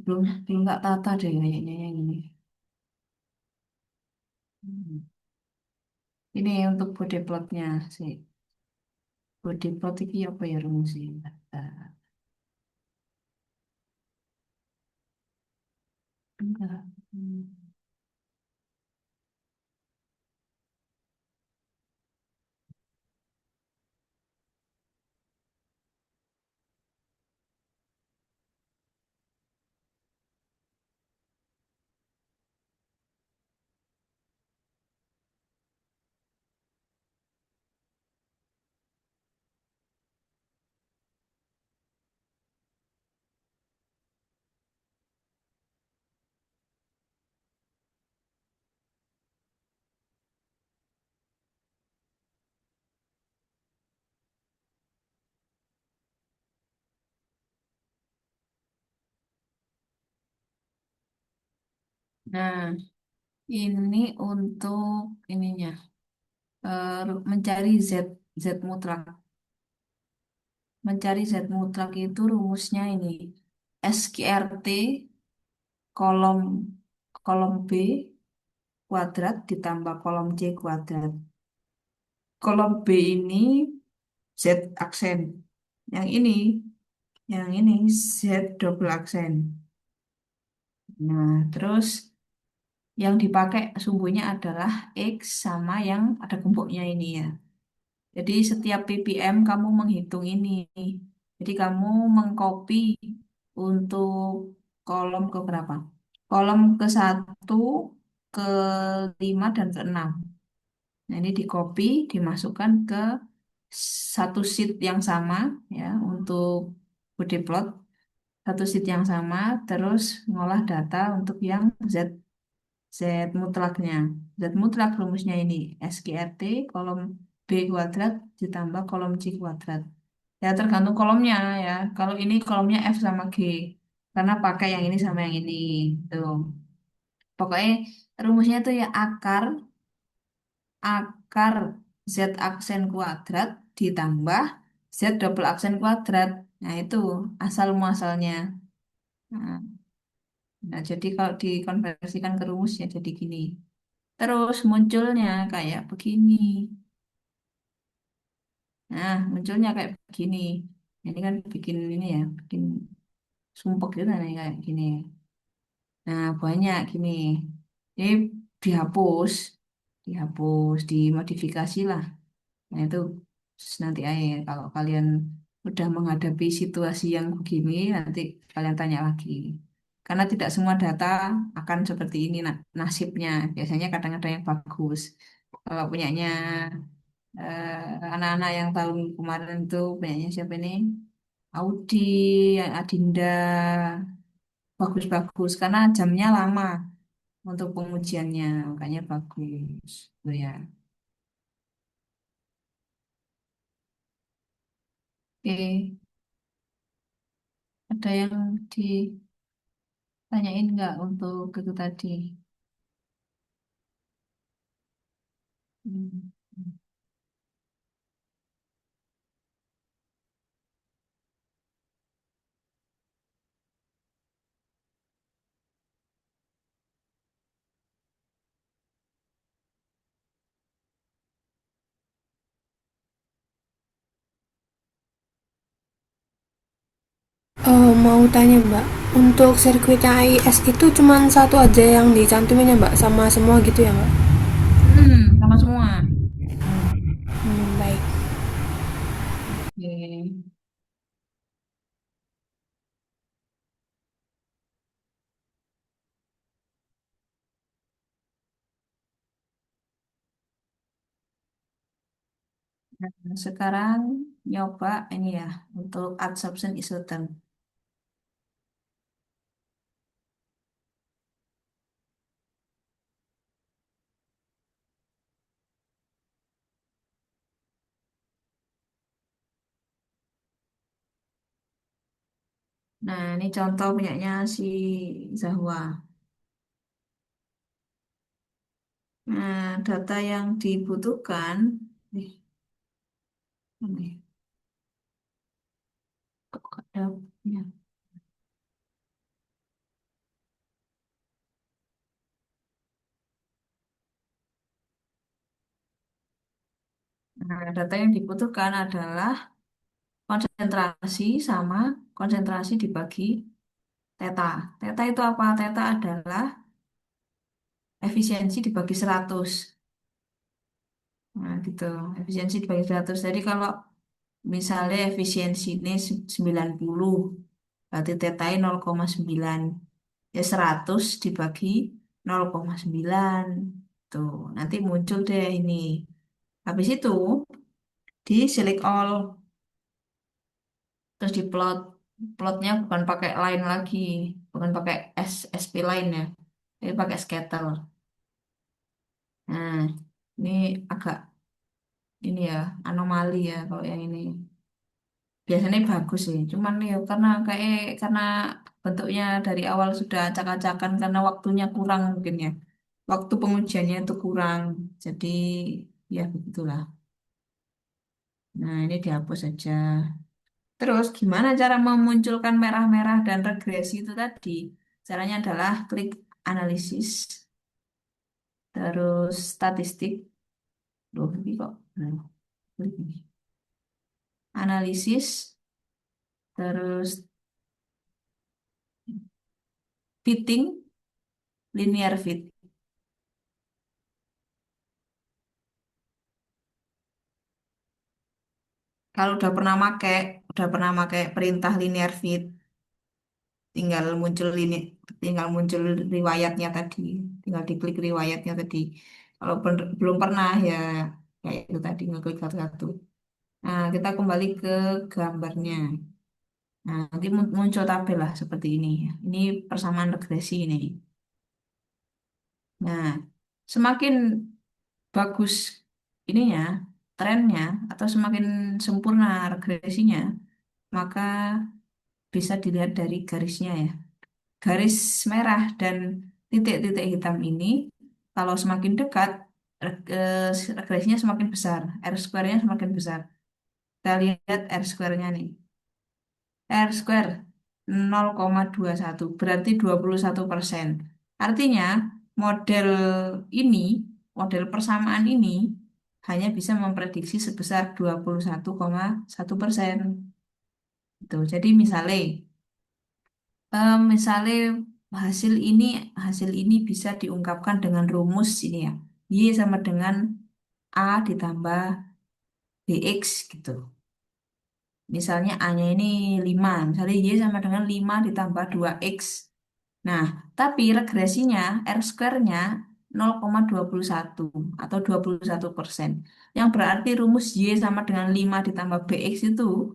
belum belum tak tata deh kayaknya yang ini. Hmm. Ini untuk body plotnya sih. Body plot ini apa ya rumusnya? Enggak. Hmm. Nah, ini untuk ininya mencari Z mutlak. Mencari Z mutlak itu rumusnya ini SQRT kolom kolom B kuadrat ditambah kolom C kuadrat. Kolom B ini Z aksen. Yang ini, yang ini Z double aksen. Nah, terus yang dipakai sumbunya adalah X sama yang ada gemboknya ini ya. Jadi setiap ppm kamu menghitung ini. Jadi kamu mengcopy untuk kolom ke berapa? Kolom ke satu, ke lima, dan ke enam. Nah, ini di copy, dimasukkan ke satu sheet yang sama ya untuk body plot. Satu sheet yang sama, terus ngolah data untuk yang Z Z mutlaknya. Z mutlak rumusnya ini SQRT kolom B kuadrat ditambah kolom C kuadrat. Ya tergantung kolomnya ya. Kalau ini kolomnya F sama G. karena pakai yang ini sama yang ini. Tuh. Pokoknya rumusnya tuh ya akar Z aksen kuadrat ditambah Z double aksen kuadrat. Nah, itu asal muasalnya. Nah, nah, jadi kalau dikonversikan ke rumus ya jadi gini. Terus munculnya kayak begini. Nah, munculnya kayak begini. Ini kan bikin ini ya, bikin sumpek gitu nih kayak gini. Nah, banyak gini. Ini dihapus, dimodifikasi lah. Nah, itu nanti aja kalau kalian udah menghadapi situasi yang begini, nanti kalian tanya lagi. Karena tidak semua data akan seperti ini nasibnya. Biasanya kadang-kadang yang bagus. Kalau punyanya anak-anak yang tahun kemarin tuh punyanya siapa ini? Audi, Adinda, bagus-bagus karena jamnya lama untuk pengujiannya, makanya bagus. Tuh ya. Oke, ada yang ditanyain nggak untuk itu tadi? Hmm. Mau tanya Mbak, untuk sirkuitnya AIS itu cuma satu aja yang dicantumin ya Mbak, sama semua gitu ya Mbak? Sama semua. Baik. Oke. Nah, sekarang nyoba ini ya untuk adsorption isotherm. Nah, ini contoh punyanya si Zahwa. Nah, data yang dibutuhkan, eh, ini, kok ada, ya. Nah, data yang dibutuhkan adalah konsentrasi sama konsentrasi dibagi teta. Teta itu apa? Teta adalah efisiensi dibagi 100. Nah, gitu. Efisiensi dibagi 100. Jadi kalau misalnya efisiensi ini 90, berarti tetai 0,9. Ya 100 dibagi 0,9. Tuh, nanti muncul deh ini. Habis itu di select all, terus diplot. Plotnya bukan pakai line lagi, bukan pakai SP line ya, tapi pakai scatter. Nah, ini agak ini ya anomali ya kalau yang ini. Biasanya bagus sih, cuman ya karena bentuknya dari awal sudah acak-acakan karena waktunya kurang mungkin ya. Waktu pengujiannya itu kurang, jadi ya begitulah. Nah, ini dihapus saja. Terus gimana cara memunculkan merah-merah dan regresi itu tadi? Caranya adalah klik analisis, terus statistik. Loh, ini kok. Nah, klik ini. Analisis, terus fitting, linear fit. Kalau udah pernah pakai perintah linear fit, tinggal muncul tinggal muncul riwayatnya tadi, tinggal diklik riwayatnya tadi. Kalau belum pernah ya kayak itu tadi ngeklik satu-satu. Nah, kita kembali ke gambarnya. Nah, nanti muncul tabel lah seperti ini. Ini persamaan regresi ini. Nah, semakin bagus ininya, trennya, atau semakin sempurna regresinya, maka bisa dilihat dari garisnya ya. garis merah dan titik-titik hitam ini kalau semakin dekat regresinya semakin besar, R square-nya semakin besar. Kita lihat R square-nya nih. R square 0,21 berarti 21%. Artinya model ini, model persamaan ini hanya bisa memprediksi sebesar 21,1%. Itu. Jadi misalnya hasil ini bisa diungkapkan dengan rumus ini ya. Y sama dengan A ditambah BX gitu. Misalnya A-nya ini 5, misalnya Y sama dengan 5 ditambah 2X. Nah, tapi regresinya R square-nya 0,21 atau 21%. Yang berarti rumus Y sama dengan 5 ditambah BX itu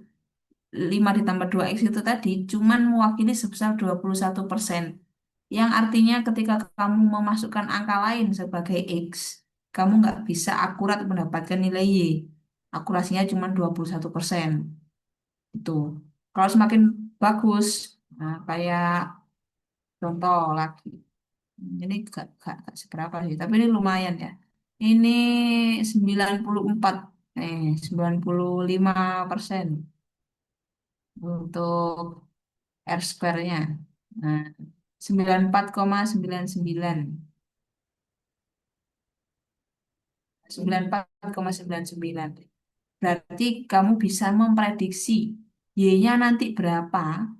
5 ditambah 2X itu tadi cuman mewakili sebesar 21%. Yang artinya ketika kamu memasukkan angka lain sebagai X, kamu nggak bisa akurat mendapatkan nilai Y. Akurasinya cuma 21%. Itu. Kalau semakin bagus, nah, kayak contoh lagi. Ini gak seberapa sih, tapi ini lumayan ya. Ini 94, 95% untuk R square-nya. Nah, 94,99. 94,99. Berarti kamu bisa memprediksi Y-nya nanti berapa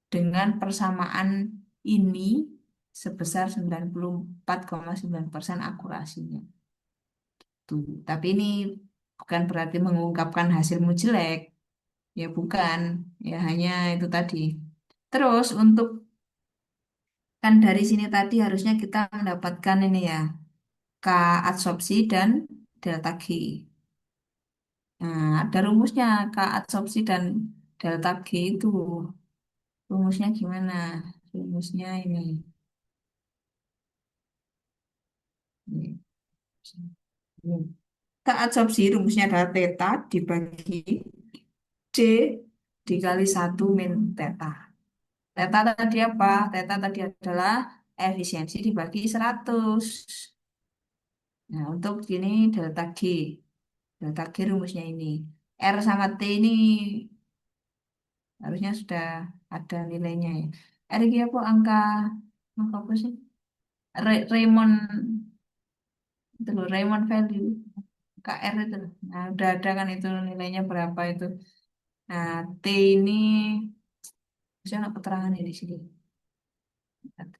dengan persamaan ini sebesar 94,9% akurasinya. Tuh. Tapi ini bukan berarti mengungkapkan hasilmu jelek. Ya bukan. Ya hanya itu tadi. Terus untuk kan dari sini tadi harusnya kita mendapatkan ini ya. K adsorpsi dan delta G. Nah, ada rumusnya K adsorpsi dan delta G itu. Rumusnya gimana? Rumusnya ini. Ini. Ini. K adsorpsi rumusnya adalah theta dibagi C dikali 1 min theta. Theta tadi apa? Theta tadi adalah efisiensi dibagi 100. Nah, untuk ini delta G. Delta G rumusnya ini. R sama T ini harusnya sudah ada nilainya ya. R ini apa angka apa sih? Raymond itu loh, Raymond value KR itu loh. Nah, udah ada kan itu nilainya berapa itu. Nah, T ini saya nggak keterangan ya di sini. T.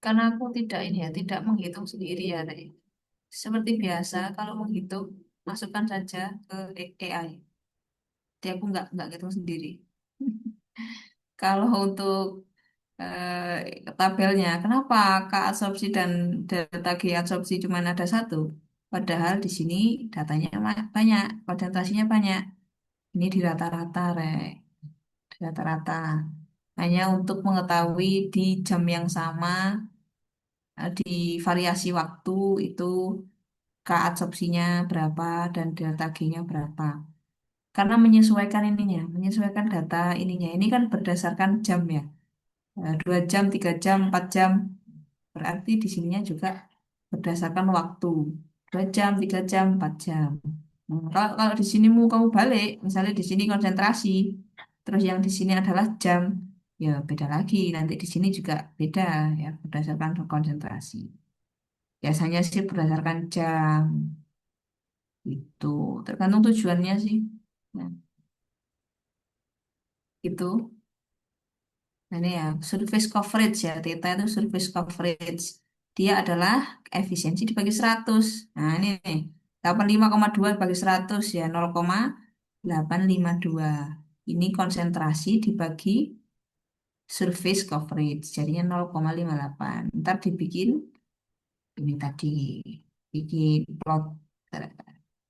Karena aku tidak ini ya, tidak menghitung sendiri ya, Teh. Seperti biasa, kalau menghitung masukkan saja ke AI. Jadi aku nggak hitung sendiri. Kalau untuk tabelnya. Kenapa K absorpsi dan delta G absorpsi cuma ada satu? Padahal di sini datanya banyak, konsentrasinya banyak. Ini di rata-rata, Rek. Di rata-rata. Hanya untuk mengetahui di jam yang sama, di variasi waktu itu K absorpsinya berapa dan delta G-nya berapa. Karena menyesuaikan ininya, menyesuaikan data ininya. Ini kan berdasarkan jam ya. 2 jam, 3 jam, 4 jam. Berarti di sininya juga berdasarkan waktu. 2 jam, 3 jam, 4 jam. Kalau di sini mau kamu balik, misalnya di sini konsentrasi, terus yang di sini adalah jam, ya beda lagi. Nanti di sini juga beda ya berdasarkan konsentrasi. Biasanya sih berdasarkan jam itu, tergantung tujuannya sih. Nah, itu. Nah, ini ya, surface coverage ya, theta itu surface coverage. Dia adalah efisiensi dibagi 100. Nah, ini nih, 85,2 bagi 100 ya, 0,852. Ini konsentrasi dibagi surface coverage, jadinya 0,58. Ntar dibikin, ini tadi, bikin plot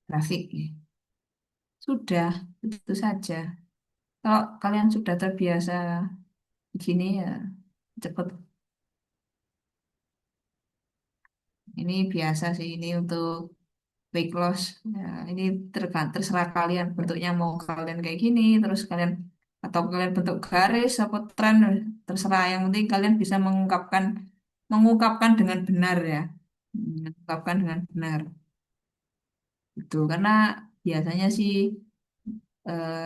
grafik ya. Sudah, itu saja. Kalau kalian sudah terbiasa begini ya, cepet. Ini biasa sih ini untuk weight loss. Ya, ini terserah kalian bentuknya mau kalian kayak gini, terus kalian atau kalian bentuk garis apa tren, terserah. Yang penting kalian bisa mengungkapkan dengan benar ya, mengungkapkan dengan benar. Itu karena biasanya sih eh,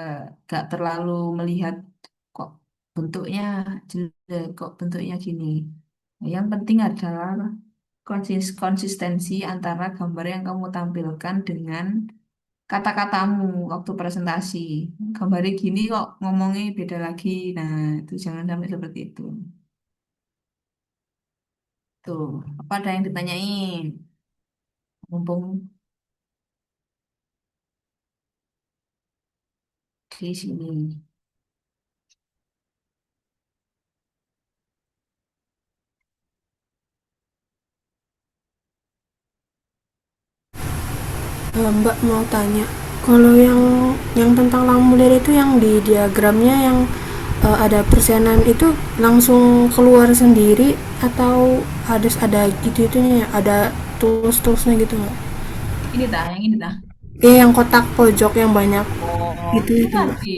gak terlalu melihat kok bentuknya jelek, kok bentuknya gini. Yang penting adalah konsistensi antara gambar yang kamu tampilkan dengan kata-katamu waktu presentasi. Gambarnya gini kok ngomongnya beda lagi. Nah, itu jangan sampai seperti itu. Tuh, apa ada yang ditanyain? Mumpung di sini. Mbak mau tanya, kalau yang tentang lampu itu yang di diagramnya yang ada persenan itu langsung keluar sendiri atau harus ada gitu-itunya ya, ada tools-toolsnya gitu nggak? Ini dah, yang ini dah. Yang kotak pojok yang banyak Oh, gitu ini itu Mbak. tadi.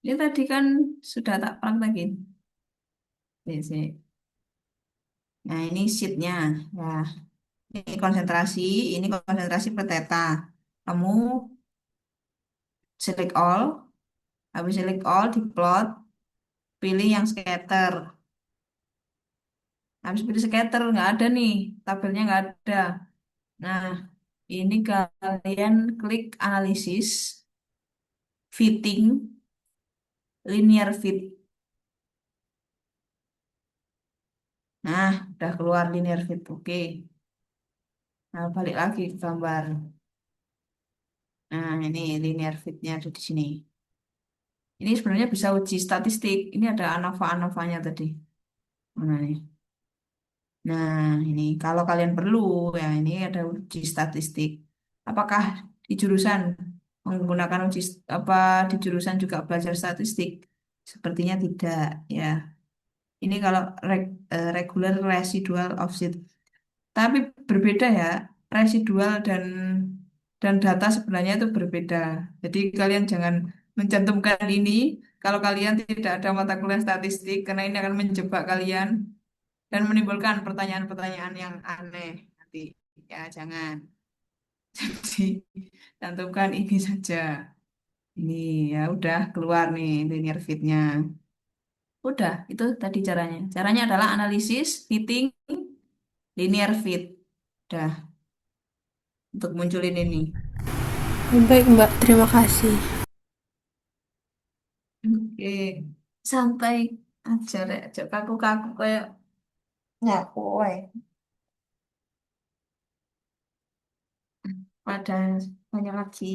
Ini tadi kan sudah tak praktekin. Nih, sih. Nah, ini sheetnya. Ya, ini konsentrasi per theta. Kamu select all, habis select all, diplot, pilih yang scatter. Habis pilih scatter, nggak ada nih, tabelnya nggak ada. Nah, ini kalian klik analisis, fitting, linear fit. Nah, udah keluar linear fit. Oke. Nah, balik lagi ke gambar. Nah, ini linear fitnya ada di sini. Ini sebenarnya bisa uji statistik. Ini ada ANOVA-ANOVA-nya tadi. Nah, nih. Nah, ini kalau kalian perlu ya ini ada uji statistik. Apakah di jurusan menggunakan apa di jurusan juga belajar statistik? Sepertinya tidak ya. Ini kalau regular residual offset. Tapi berbeda ya, residual dan data sebenarnya itu berbeda. Jadi kalian jangan mencantumkan ini kalau kalian tidak ada mata kuliah statistik karena ini akan menjebak kalian dan menimbulkan pertanyaan-pertanyaan yang aneh nanti. Ya, jangan. Jadi cantumkan ini saja. Ini ya udah keluar nih linear fit-nya. Udah, itu tadi caranya. Caranya adalah analisis, fitting, linear fit. Udah, untuk munculin ini. Baik Mbak, terima kasih. Oke, santai aja rek, aja kaku-kaku kayak nyapu wae. Pada banyak lagi.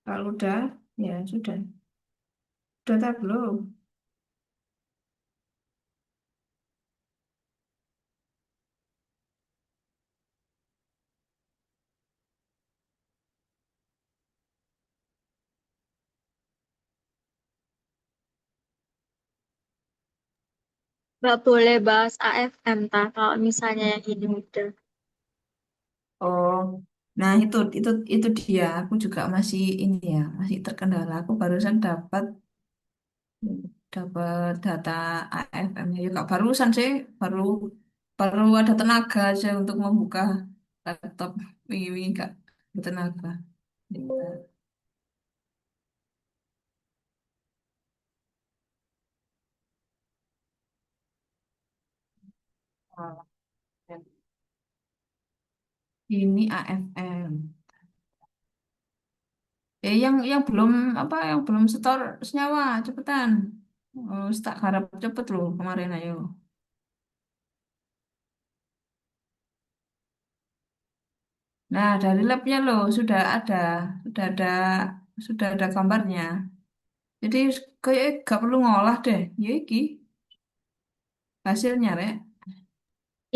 Kalau udah, ya sudah. Udah tak belum? Nggak boleh bahas AFM, ta, kalau misalnya yang ini udah. Oh, nah itu dia. Aku juga masih ini ya, masih terkendala. Aku barusan dapat dapat data AFM ya, kak barusan sih, baru baru ada tenaga aja untuk membuka laptop wingi-wingi kak, bertenaga. Gitu. Oh, ini AFM. Yang belum apa yang belum setor senyawa cepetan. Oh, tak harap cepet loh kemarin ayo. Nah, dari labnya loh sudah ada, sudah ada gambarnya. Jadi kayak gak perlu ngolah deh. Ya iki hasilnya rek.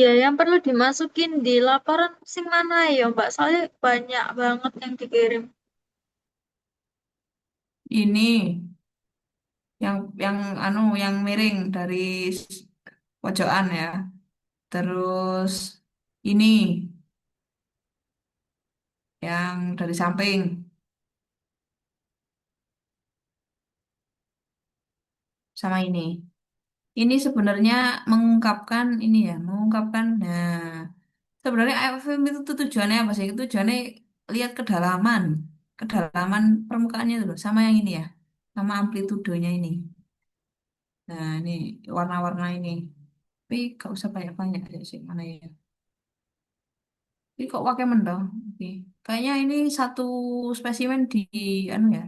Ya, yang perlu dimasukin di laporan sing mana ya, Mbak? Soalnya banyak banget yang dikirim. Ini yang anu yang miring dari pojokan ya. Terus ini yang dari samping sama ini. Ini sebenarnya mengungkapkan ini ya, mengungkapkan. Nah, sebenarnya AFM itu tuh tujuannya apa sih? Tujuannya lihat kedalaman permukaannya itu loh, sama yang ini ya, sama amplitudenya ini. Nah, ini warna-warna ini. Tapi gak usah banyak-banyak ya sih, mana ya? Ini kok pakai mendong? Oke. Kayaknya ini satu spesimen anu ya,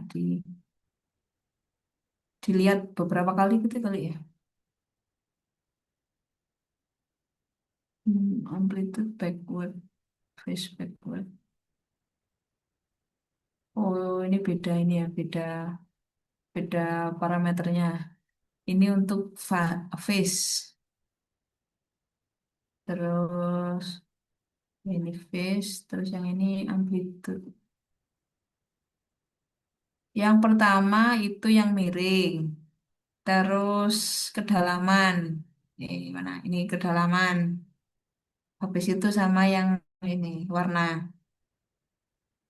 dilihat beberapa kali gitu kali ya. Amplitude backward, face backward. Oh, ini beda ini ya, beda parameternya. Ini untuk face, terus ini face, terus yang ini amplitude. Yang pertama itu yang miring, terus kedalaman. Mana? Ini kedalaman. Habis itu sama yang ini warna.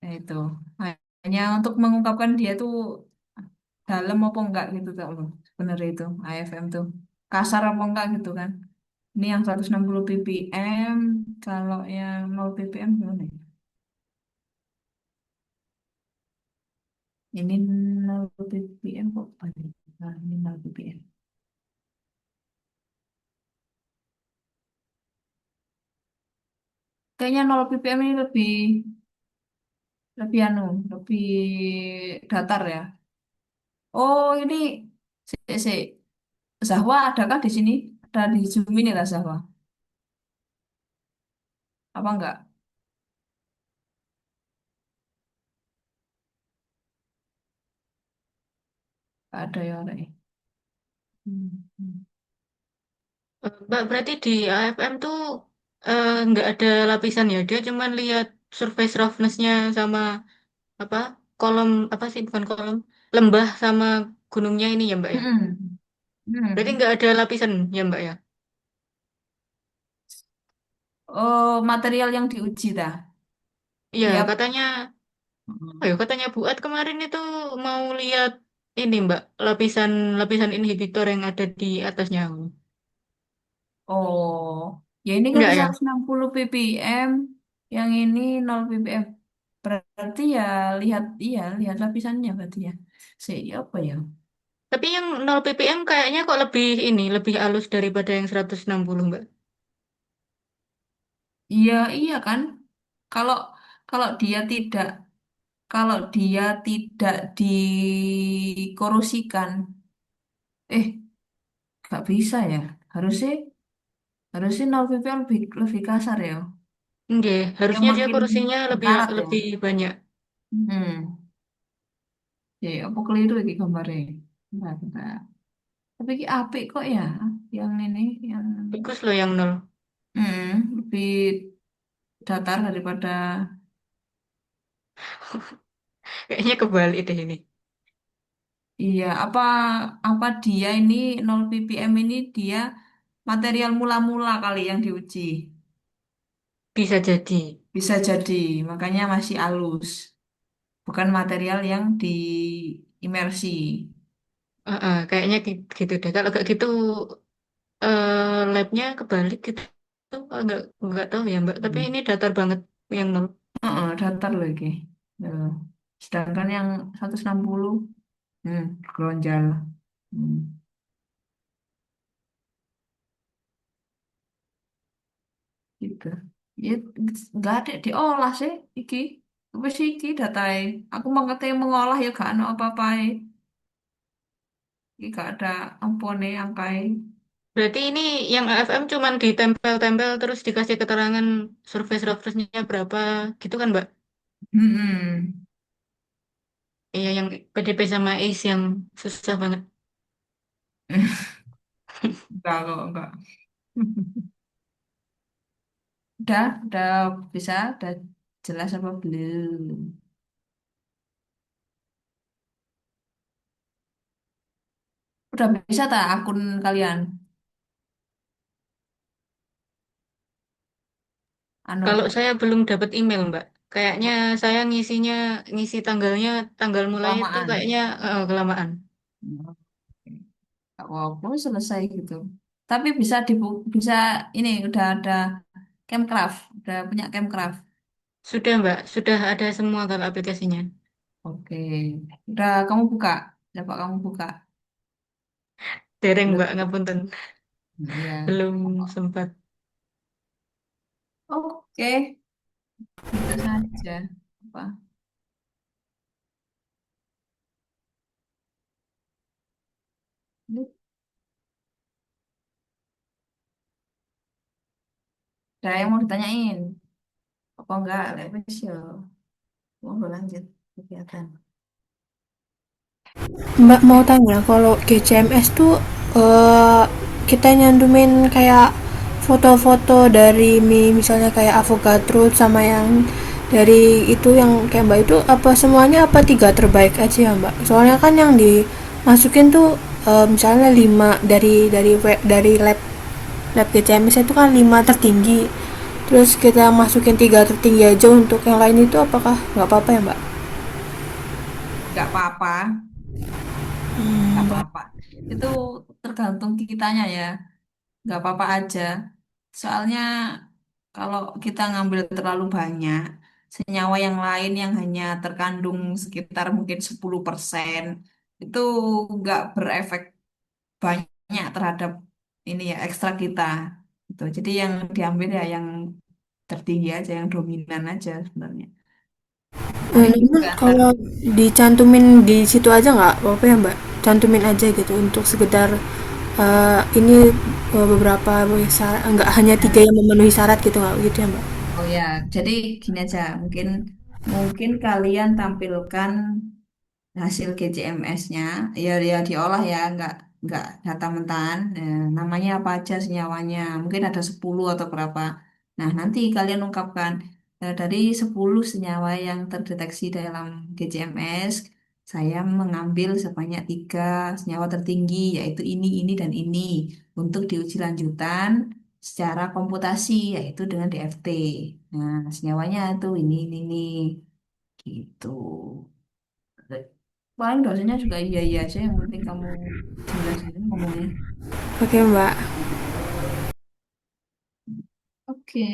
Nah, itu. Hanya untuk mengungkapkan dia tuh dalam apa enggak gitu tak loh. Sebenarnya itu AFM tuh kasar apa enggak gitu kan. Ini yang 160 ppm, kalau yang 0 ppm gimana ya? Ini 0 ppm kok banyak. Nah, ini 0 ppm. Kayaknya 0 ppm ini lebih lebih anu, lebih datar ya. Oh, ini si Zahwa adakah di sini? Ada di Zoom ini lah Zahwa. Apa enggak? Enggak ada ya orang ini. Hmm. Mbak, berarti di AFM tuh nggak ada lapisan ya? Dia cuman lihat surface roughness-nya sama apa kolom apa sih bukan kolom lembah sama gunungnya ini ya Mbak ya? Hmm. Berarti Hmm. nggak ada lapisan ya Mbak ya? Oh, material yang diuji dah. Iya Dia katanya, oh ya hmm. katanya Buat kemarin itu mau lihat ini Mbak lapisan lapisan inhibitor yang ada di atasnya. Oh, ya ini kan Enggak ya? 160 ppm, yang ini 0 ppm. Berarti ya lihat iya, lihat lapisannya berarti ya. Apa ya? Tapi yang 0 ppm kayaknya kok lebih ini lebih halus daripada yang 160 Mbak. Iya, iya kan? Kalau kalau dia tidak kalau dia tidak dikorosikan, nggak bisa ya. Harusnya harusnya 0 ppm lebih kasar ya. Nggih, Yang harusnya dia makin kursinya lebih berkarat ya. lebih banyak. Hmm. Ya, apa keliru lagi gambarnya? Bentar, bentar. Tapi ki apik kok ya, yang ini, yang Bagus loh yang 0. lebih datar daripada. Kayaknya kebalik deh ini. Iya, apa apa dia ini 0 ppm ini dia material mula-mula kali yang diuji. Bisa jadi. Bisa jadi, makanya masih halus. Bukan material yang diimersi. Kayaknya gitu deh. Kalau kayak gitu labnya kebalik gitu. Nggak tahu ya Mbak. Tapi Hmm. ini datar banget yang 0. Datar lagi. Eh, Sedangkan yang 160 gelonjal. Hmm, gitu. Ya, nggak ada diolah sih, iki. Wis iki datai. Aku mau katanya mengolah ya gak ada apa-apa. Iki gak ada ampone angkai. Berarti ini yang AFM cuman ditempel-tempel terus dikasih keterangan surface roughness-nya berapa gitu kan, Mbak? Mm-mm. Iya, yang PDP sama ACE yang susah banget. Enggak kok, enggak. Udah bisa, udah jelas apa belum? Udah bisa tak akun kalian? Kalau Anu, saya belum dapat email, Mbak. Kayaknya saya ngisi tanggalnya, tanggal mulai itu kelamaan. kayaknya kelamaan. Gak apa-apa, selesai gitu. Tapi bisa ini udah ada Campcraft, udah punya Campcraft. Sudah, Mbak. Sudah ada semua kalau aplikasinya. Oke, udah kamu buka, coba kamu buka. Dereng, Belum, Mbak. Ngapunten. iya. Belum sempat. Oke, itu saja. Apa? Ini ada yang mau ditanyain? Apa enggak? Lepas ya. Mau lanjut kegiatan. Mbak mau tanya, kalau GCMS tuh eh, kita nyantumin kayak foto-foto dari misalnya kayak Avogadro sama yang dari itu yang kayak Mbak itu apa semuanya apa tiga terbaik aja ya Mbak? Soalnya kan yang dimasukin tuh misalnya 5 dari lab GCMS itu kan 5 tertinggi. Terus kita masukin 3 tertinggi aja untuk yang lain itu apakah nggak apa-apa ya Mbak? Enggak apa-apa, enggak apa-apa. Itu tergantung kitanya ya. Nggak apa-apa aja. Soalnya kalau kita ngambil terlalu banyak, senyawa yang lain yang hanya terkandung sekitar mungkin 10% itu nggak berefek banyak terhadap ini ya ekstra kita. Gitu. Jadi yang diambil ya yang tertinggi aja, yang dominan aja sebenarnya. Paling gitu Namun kan. kalau dicantumin di situ aja nggak apa-apa ya Mbak? Cantumin aja gitu untuk sekedar ini beberapa syarat, nggak hanya 3 yang memenuhi syarat gitu nggak gitu ya Mbak? Oh ya, jadi gini aja, mungkin mungkin kalian tampilkan hasil GCMS-nya ya diolah ya nggak data mentahan. Namanya apa aja senyawanya mungkin ada 10 atau berapa. Nah nanti kalian ungkapkan dari 10 senyawa yang terdeteksi dalam GCMS saya mengambil sebanyak 3 senyawa tertinggi yaitu ini dan ini untuk diuji lanjutan secara komputasi yaitu dengan DFT. Nah senyawanya itu ini gitu. Paling dosennya juga iya aja, yang penting kamu jelas gitu ngomongnya. Oke Mbak. Oke,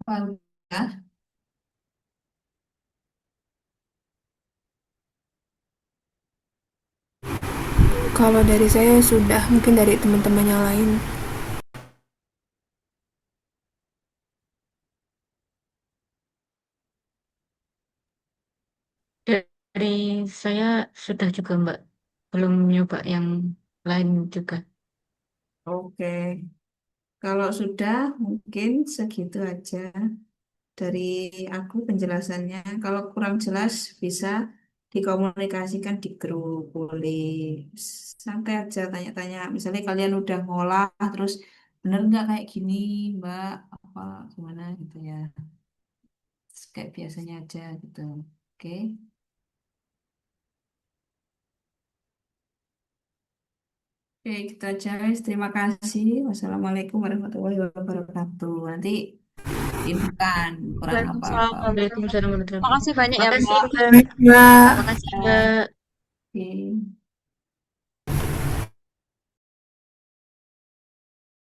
Pak, ya. Kalau dari saya sudah, mungkin dari teman-teman yang lain. Dari saya sudah juga, Mbak. Belum nyoba yang lain juga. Oke. Kalau sudah mungkin segitu aja dari aku penjelasannya. Kalau kurang jelas bisa dikomunikasikan di grup, boleh santai aja tanya-tanya. Misalnya kalian udah ngolah terus bener nggak kayak gini, Mbak? Apa gimana gitu ya? Kayak biasanya aja gitu. Oke. Oke, gitu aja, guys. Terima kasih. Wassalamualaikum warahmatullahi wabarakatuh. Nanti diinfokan kurang Waalaikumsalam apa-apa. warahmatullahi Waalaikumsalam wabarakatuh. warahmatullahi wabarakatuh. Makasih banyak ya, Makasih, Mbak. Mbak. Baik, Mbak. Makasih, Ya, Mbak. oke.